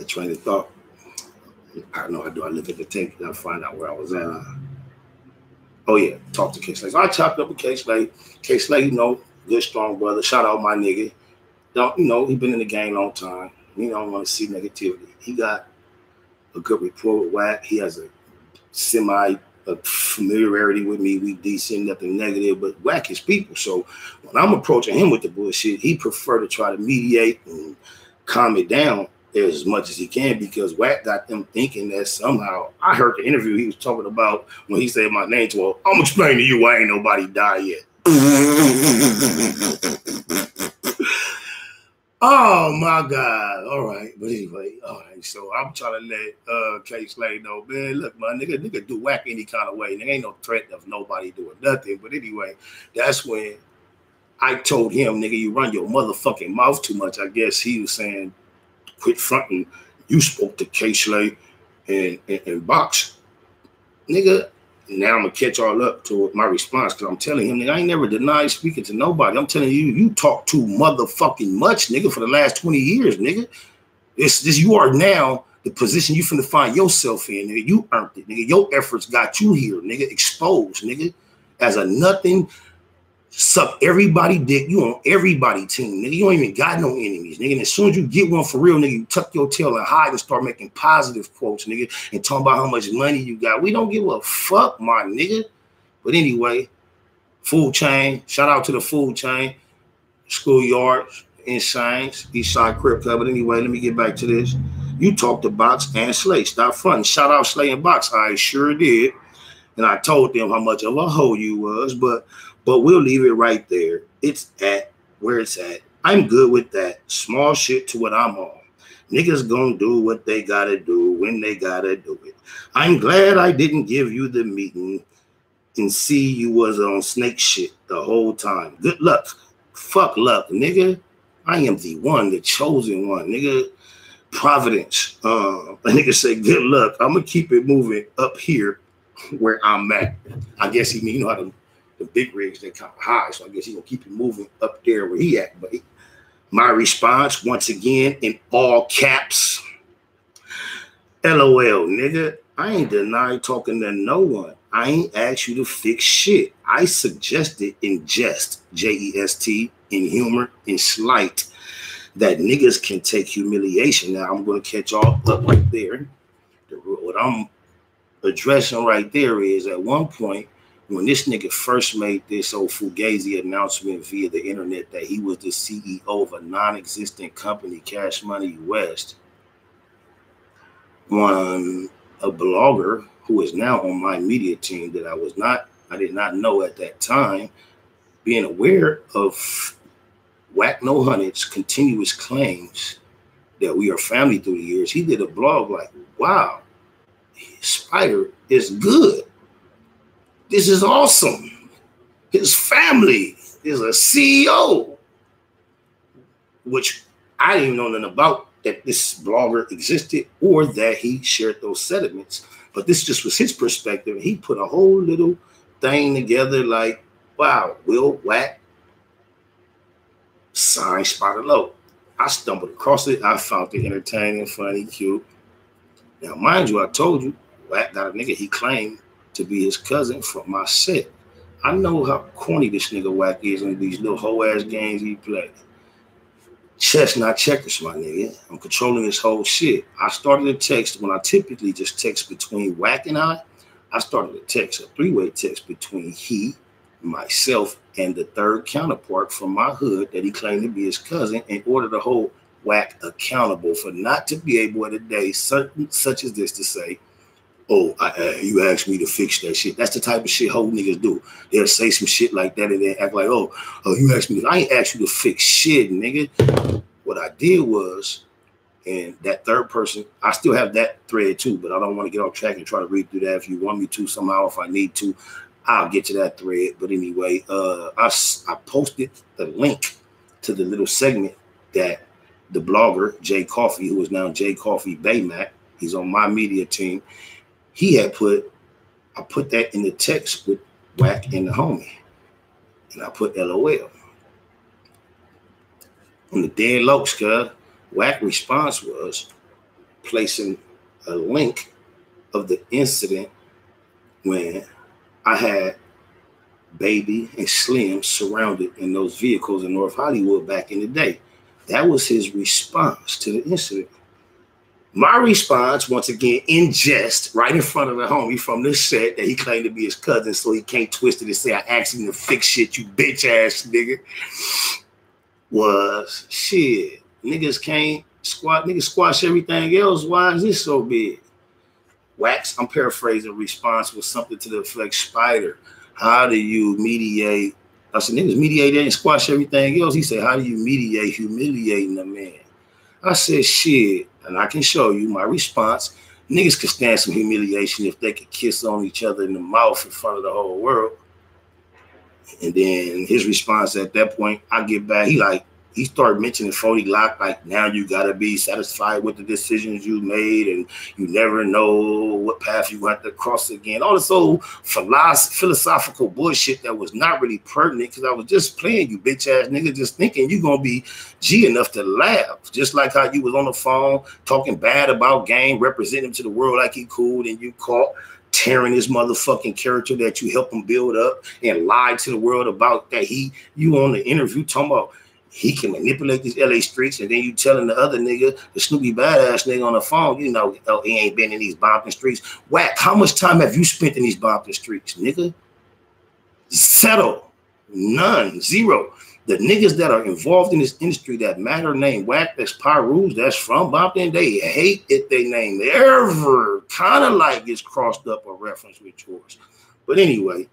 train of thought. I don't know. I look at the tape and I find out where I was at. Oh yeah, talk to K-Slay. So I chopped up with K-Slay. K-Slay, good strong brother. Shout out my nigga. He been in the game a long time. He don't want to see negativity. He got a good rapport with Wacc. He has a familiarity with me. We decent, nothing negative, but Wacc is people. So when I'm approaching him with the bullshit, he prefer to try to mediate and calm it down as much as he can, because Wacc got them thinking that somehow, I heard the interview he was talking about when he said my name, well, I'm explaining to you why ain't nobody died yet. Oh my God. All right. But anyway, all right. So I'm trying to let K-Slay know, man, look, my nigga do Wacc any kind of way. There ain't no threat of nobody doing nothing. But anyway, that's when I told him, nigga, you run your motherfucking mouth too much. I guess he was saying, quit fronting. You spoke to K-Slay and Box. Nigga, now I'm going to catch all up to my response, because I'm telling him, nigga, I ain't never denied speaking to nobody. I'm telling you, you talk too motherfucking much, nigga, for the last 20 years, nigga. This you are now the position you finna find yourself in, nigga. You earned it, nigga. Your efforts got you here, nigga, exposed, nigga, as a nothing. Suck everybody dick. You on everybody team, nigga. You don't even got no enemies, nigga. And as soon as you get one for real, nigga, you tuck your tail and hide and start making positive quotes, nigga, and talking about how much money you got. We don't give a fuck, my nigga. But anyway, food chain. Shout out to the food chain. Schoolyards, Insigns, Eastside Crip Club. But anyway, let me get back to this. You talked to Box and Slay. Stop fronting. Shout out Slay and Box. I sure did. And I told them how much of a hoe you was, but we'll leave it right there. It's at where it's at. I'm good with that. Small shit to what I'm on. Niggas gonna do what they gotta do when they gotta do it. I'm glad I didn't give you the meeting and see you was on snake shit the whole time. Good luck. Fuck luck, nigga. I am the one, the chosen one, nigga. Providence. A nigga say good luck. I'm gonna keep it moving up here where I'm at. I guess he mean, how the big rigs, they kind of high, so I guess he's gonna keep it moving up there where he at. But my response, once again, in all caps, LOL, nigga. I ain't denied talking to no one. I ain't asked you to fix shit. I suggested in jest, J-E-S-T, in humor, in slight, that niggas can take humiliation. Now I'm gonna catch all up right there. What I'm addressing right there is, at one point, when this nigga first made this old fugazi announcement via the internet that he was the CEO of a non-existent company, Cash Money West, a blogger who is now on my media team that I did not know at that time, being aware of Wacc No 100's continuous claims that we are family through the years, he did a blog like, wow, Spider is good. This is awesome. His family is a CEO. which I didn't even know nothing about, that this blogger existed or that he shared those sentiments. But this just was his perspective. He put a whole little thing together like, wow, Will Wacc, signed Spotted Low. I stumbled across it. I found it entertaining, funny, cute. Now, mind you, I told you, Wacc got a nigga he claimed to be his cousin from my set. I know how corny this nigga Wacc is in these little hoe-ass games he play. Chess, not checkers, my nigga. I'm controlling this whole shit. I started a text when I typically just text between Wacc and I started a text, a three-way text between he, myself, and the third counterpart from my hood that he claimed to be his cousin in order to hold Wacc accountable for not to be able at a day certain such as this to say, oh, you asked me to fix that shit. That's the type of shit whole niggas do. They'll say some shit like that and then act like, oh, you asked me. I ain't asked you to fix shit, nigga. What I did was, and that third person, I still have that thread too, but I don't want to get off track and try to read through that. If you want me to somehow, if I need to, I'll get to that thread. But anyway, I posted the link to the little segment that the blogger, Jay Coffee, who is now Jay Coffee Baymac, he's on my media team, he had put, I put that in the text with Wacc and the homie. And I put LOL. On the dead LOCS, cuz, Wacc response was placing a link of the incident when I had Baby and Slim surrounded in those vehicles in North Hollywood back in the day. That was his response to the incident. My response, once again, in jest, right in front of the homie from this set that he claimed to be his cousin, so he can't twist it and say, I asked him to fix shit, you bitch ass nigga, was shit. Niggas can't squash everything else. Why is this so big? Wacc, I'm paraphrasing, response was something to the effect, Spider, how do you mediate? I said, niggas mediate and squash everything else. He said, how do you mediate humiliating a man? I said, shit, and I can show you my response. Niggas could stand some humiliation if they could kiss on each other in the mouth in front of the whole world. And then his response at that point, I get back, he started mentioning 40 Glock, like, now you gotta be satisfied with the decisions you made and you never know what path you have to cross again. All this old philosophical bullshit that was not really pertinent because I was just playing you bitch ass nigga, just thinking you gonna be G enough to laugh. Just like how you was on the phone talking bad about Game, representing him to the world like he cool, and you caught tearing his motherfucking character that you helped him build up and lied to the world about that you on the interview talking about he can manipulate these LA streets, and then you telling the other nigga, the Snoopy badass nigga on the phone, you know, oh, he ain't been in these Bompton streets. Wacc, how much time have you spent in these Bompton streets, nigga? Settle. None. Zero. The niggas that are involved in this industry that matter name Wacc, that's Pyrus, that's from Bompton, they hate if they name ever kind of like gets crossed up or referenced with yours. But anyway,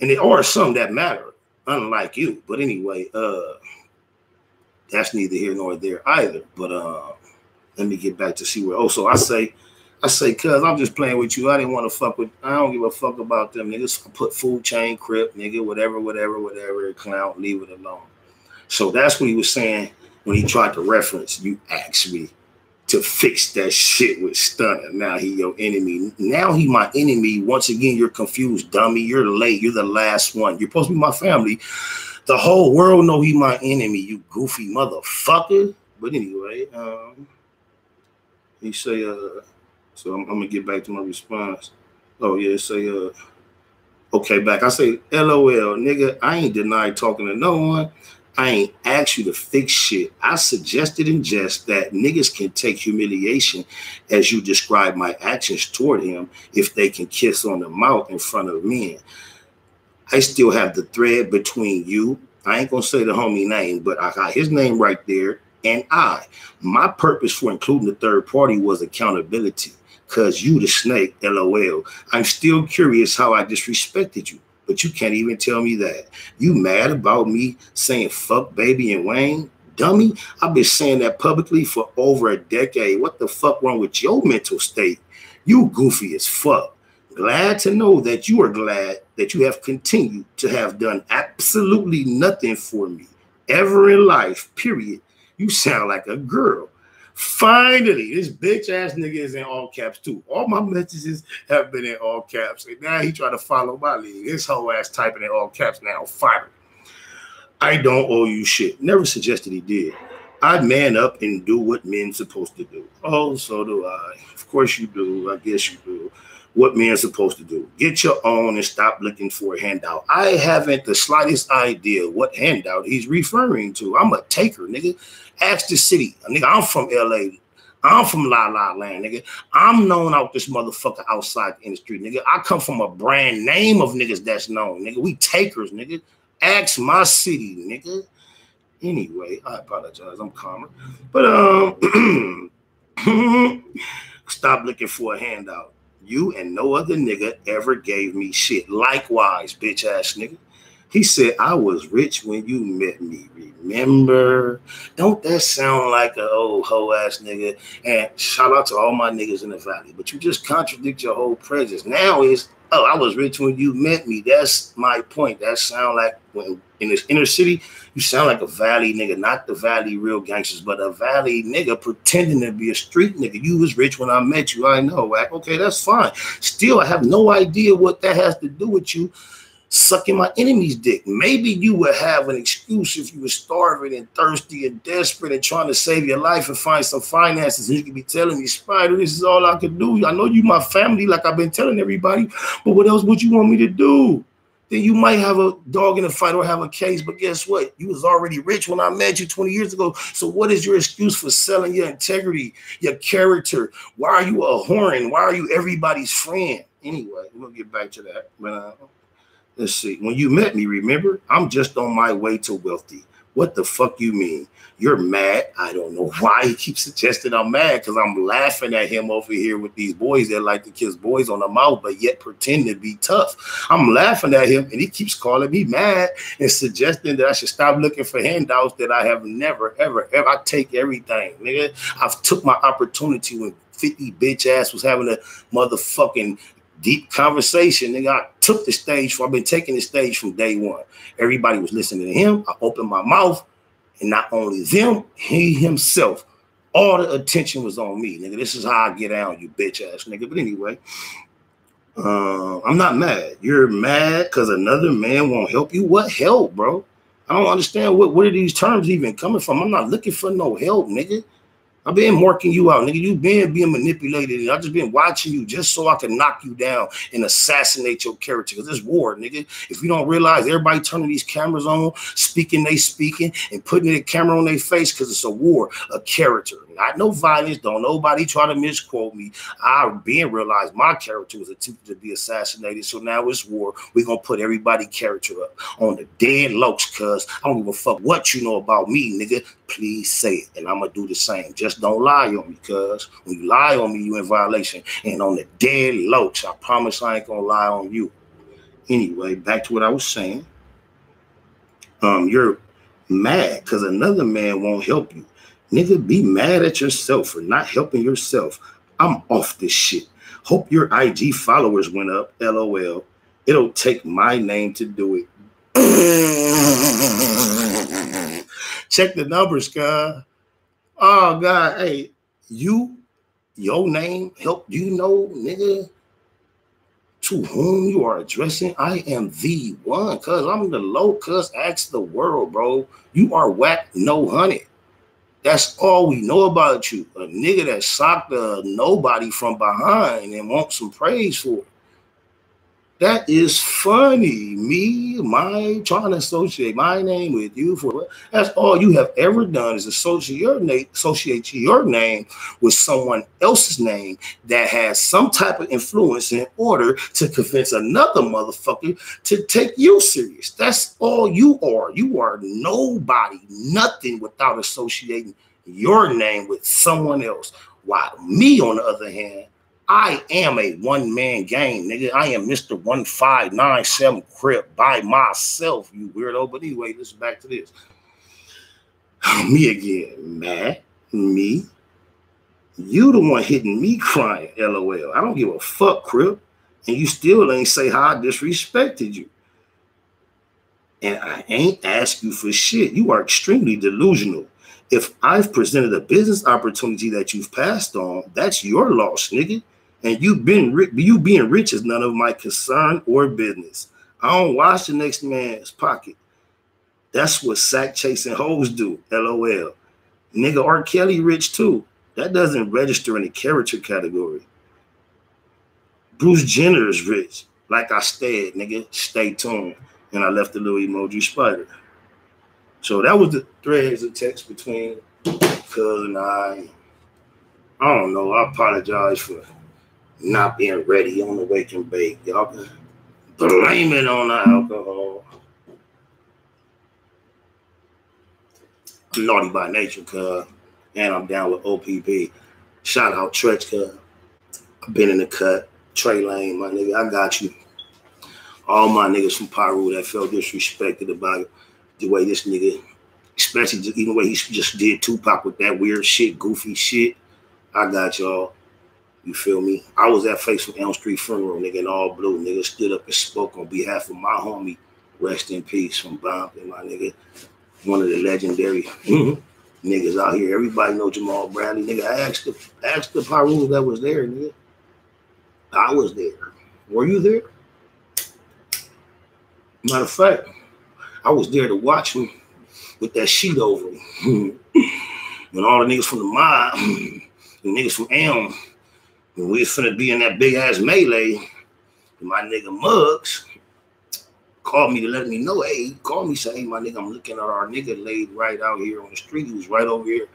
and there are some that matter, unlike you. But anyway, that's neither here nor there either. But let me get back to see where. Oh, so I say, cuz I'm just playing with you. I didn't want to fuck with. I don't give a fuck about them niggas. I put Food Chain, Crip, nigga, whatever, clown, leave it alone. So that's what he was saying when he tried to reference. You asked me to fix that shit with Stunner. Now he your enemy. Now he my enemy. Once again, you're confused, dummy. You're late. You're the last one. You're supposed to be my family. The whole world know he my enemy, you goofy motherfucker. But anyway, he say, so I'm gonna get back to my response. Oh yeah, say, okay, back. I say, LOL, nigga, I ain't denied talking to no one. I ain't asked you to fix shit. I suggested in jest that niggas can take humiliation as you describe my actions toward him if they can kiss on the mouth in front of men. I still have the thread between you. I ain't gonna say the homie name, but I got his name right there. And my purpose for including the third party was accountability. Cause you the snake, LOL. I'm still curious how I disrespected you, but you can't even tell me that. You mad about me saying fuck Baby and Wayne? Dummy, I've been saying that publicly for over a decade. What the fuck wrong with your mental state? You goofy as fuck. Glad to know that you are glad that you have continued to have done absolutely nothing for me. ever in life, period. You sound like a girl. Finally, this bitch ass nigga is in all caps too. All my messages have been in all caps. And now he trying to follow my lead. This whole ass typing in all caps now. Finally. I don't owe you shit. Never suggested he did. I man up and do what men supposed to do. Oh, so do I. Of course you do. I guess you do. What men supposed to do. Get your own and stop looking for a handout. I haven't the slightest idea what handout he's referring to. I'm a taker, nigga. Ask the city. Nigga, I'm from LA. I'm from La La Land, nigga. I'm known out this motherfucker outside the industry, nigga. I come from a brand name of niggas that's known, nigga. We takers, nigga. Ask my city, nigga. Anyway, I apologize. I'm calmer. But stop looking for a handout. You and no other nigga ever gave me shit. Likewise, bitch ass nigga. He said, I was rich when you met me. Remember? Don't that sound like an old hoe ass nigga? And shout out to all my niggas in the valley. But you just contradict your whole presence. Now is, oh, I was rich when you met me. That's my point. That sound like when in this inner city, you sound like a valley nigga, not the valley real gangsters, but a valley nigga pretending to be a street nigga. You was rich when I met you. I know, Wacc. Okay, that's fine. Still, I have no idea what that has to do with you sucking my enemy's dick. Maybe you would have an excuse if you were starving and thirsty and desperate and trying to save your life and find some finances, and you could be telling me, Spider, this is all I could do. I know you my family, like I've been telling everybody, but what else would you want me to do? Then you might have a dog in the fight or have a case, but guess what? You was already rich when I met you 20 years ago. So what is your excuse for selling your integrity, your character? Why are you a whoring? Why are you everybody's friend? Anyway, we'll get back to that. But let's see. When you met me, remember? I'm just on my way to wealthy. What the fuck you mean? You're mad? I don't know why he keeps suggesting I'm mad, because I'm laughing at him over here with these boys that like to kiss boys on the mouth, but yet pretend to be tough. I'm laughing at him, and he keeps calling me mad and suggesting that I should stop looking for handouts that I have never, ever. I take everything, nigga. I've took my opportunity when 50 bitch ass was having a motherfucking deep conversation, nigga. I took the stage. I've been taking the stage from day one. Everybody was listening to him. I opened my mouth, and not only them, he himself, all the attention was on me, nigga. This is how I get out, you bitch ass nigga. But anyway, I'm not mad. You're mad because another man won't help you. What help, bro? I don't understand what are these terms even coming from. I'm not looking for no help, nigga. I've been working you out, nigga. You've been being manipulated, and I've just been watching you just so I can knock you down and assassinate your character. Because this war, nigga, if you don't realize everybody turning these cameras on, speaking, and putting the camera on their face because it's a war, a character. Not no violence. Don't nobody try to misquote me. I being realized my character was attempted to be assassinated. So now it's war. We're going to put everybody's character up on the dead LOCS, cuz I don't give a fuck what you know about me, nigga. Please say it, and I'm going to do the same. Just don't lie on me, cuz when you lie on me, you in violation. And on the dead LOCS, I promise I ain't going to lie on you. Anyway, back to what I was saying. You're mad because another man won't help you. Nigga, be mad at yourself for not helping yourself. I'm off this shit. Hope your IG followers went up, LOL. It'll take my name to do it. Check the numbers, guy. Oh, God. Hey, your name, help you know, nigga, to whom you are addressing. I am the one, cuz I'm the low, cuz ask the world, bro. You are Wacc no honey. That's all we know about you. A nigga that socked a nobody from behind and want some praise for it. That is funny. My trying to associate my name with you for that's all you have ever done is associate your name with someone else's name that has some type of influence in order to convince another motherfucker to take you serious. That's all you are. You are nobody, nothing without associating your name with someone else. While me, on the other hand, I am a one-man gang, nigga. I am Mr. 1597 Crip by myself, you weirdo. But anyway, let's back to this. Me again, mad. Me. You the one hitting me crying, LOL. I don't give a fuck, Crip. And you still ain't say how I disrespected you. And I ain't asked you for shit. You are extremely delusional. If I've presented a business opportunity that you've passed on, that's your loss, nigga. And you being rich is none of my concern or business. I don't watch the next man's pocket. That's what sack chasing hoes do. LOL. Nigga, R. Kelly rich too. That doesn't register in the character category. Bruce Jenner is rich. Like I said, nigga, stay tuned. And I left the little emoji spider. So that was the threads of text between Cuz and I. I don't know. I apologize for not being ready on the wake and bake. Y'all can blame it on the alcohol. I'm naughty by nature, cuz. And I'm down with OPP. Shout out Tretch, cuz. I've been in the cut. Trey Lane, my nigga. I got you. All my niggas from Pyru that felt disrespected about the way this nigga, especially even the way he just did Tupac with that weird shit, goofy shit. I got y'all. You feel me? I was at Face from Elm Street funeral, nigga, in all blue. Nigga stood up and spoke on behalf of my homie. Rest in peace from Bompton, my nigga. One of the legendary niggas out here. Everybody know Jamal Bradley. Nigga, I asked the Pyru that was there, nigga. I was there. Were you there? Matter of fact, I was there to watch him with that sheet over him. When all the niggas from the mob, the niggas from Elm, when we was finna be in that big ass melee, my nigga Muggs called me to let me know, hey, he called me, say, hey, my nigga, I'm looking at our nigga laid right out here on the street. He was right over here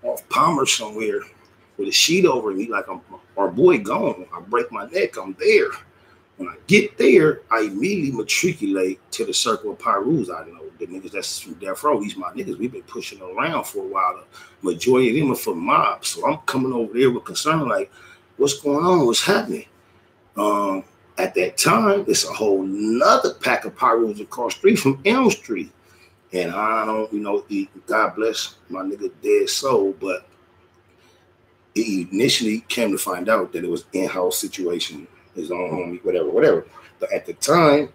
off Palmer somewhere with a sheet over him. He like, our boy gone. I break my neck, I'm there. When I get there, I immediately matriculate to the circle of Pyrus. I know the niggas that's from Death Row. These my niggas. We've been pushing around for a while. The majority of them are from mobs. So I'm coming over there with concern, like, what's going on? What's happening? At that time, it's a whole nother pack of Pyrus across the street from Elm Street. And I don't, God bless my nigga dead soul, but it initially came to find out that it was in-house situation. His own homie, whatever. But at the time,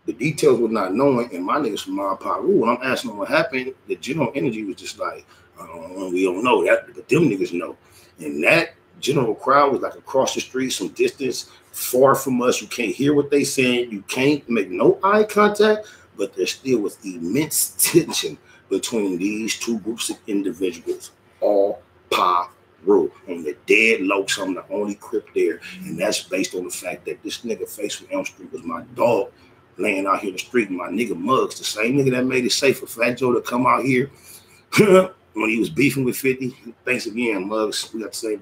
the details were not known, and my niggas from my Pyru, when I'm asking them what happened, the general energy was just like, we don't know that, but them niggas know. And that general crowd was like across the street, some distance, far from us. You can't hear what they saying. You can't make no eye contact, but there still was immense tension between these two groups of individuals, all Pyru. On the dead LOCS, I'm the only Crip there, and that's based on the fact that this nigga Face from Elm Street was my dog laying out here in the street, and my nigga Muggs, the same nigga that made it safe for Fat Joe to come out here when he was beefing with 50. Thanks again, Muggs. We got to say,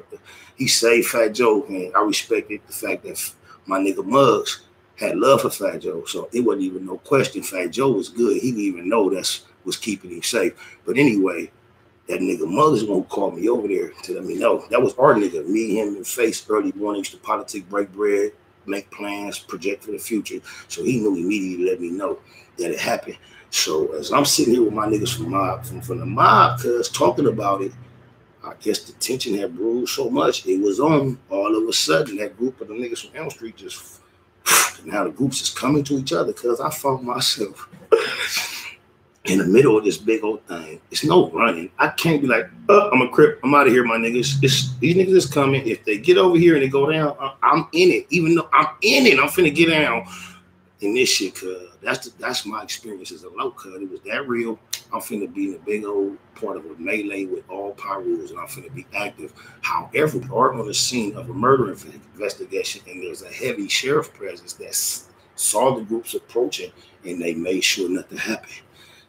he saved Fat Joe, and I respected the fact that my nigga Muggs had love for Fat Joe, so it wasn't even no question. Fat Joe was good. He didn't even know that's was keeping him safe. But anyway, that nigga Muggs won't call me over there to let me know. That was our nigga. Me, him, and Face early mornings to politic, break bread, make plans, project for the future. So he knew immediately to let me know that it happened. So as I'm sitting here with my niggas from the mob, cuz talking about it, I guess the tension had brewed so much, it was on all of a sudden. That group of the niggas from Elm Street just, now the groups is coming to each other, cuz I found myself in the middle of this big old thing. It's no running. I can't be like, I'm a Crip. I'm out of here, my niggas. These niggas is coming. If they get over here and they go down, I'm in it. Even though I'm in it, I'm finna get down in this shit, cuz. That's my experience as a low, cuz. It was that real. I'm finna be in a big old part of a melee with all Pyrus, and I'm finna be active. However, we are on the scene of a murder investigation, and there's a heavy sheriff presence that saw the groups approaching, and they made sure nothing happened.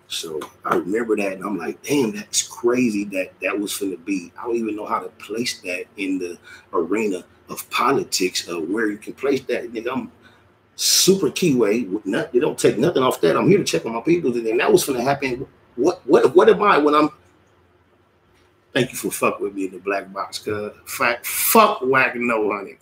So I remember that, and I'm like, damn, that's crazy that was finna be. I don't even know how to place that in the arena of politics, where you can place that. Nigga, I'm super keyway. They don't take nothing off that. I'm here to check on my people, and then that was finna happen. What am I when I'm? Thank you for fucking with me in the black box, cuz. Fuck Wacc, no honey.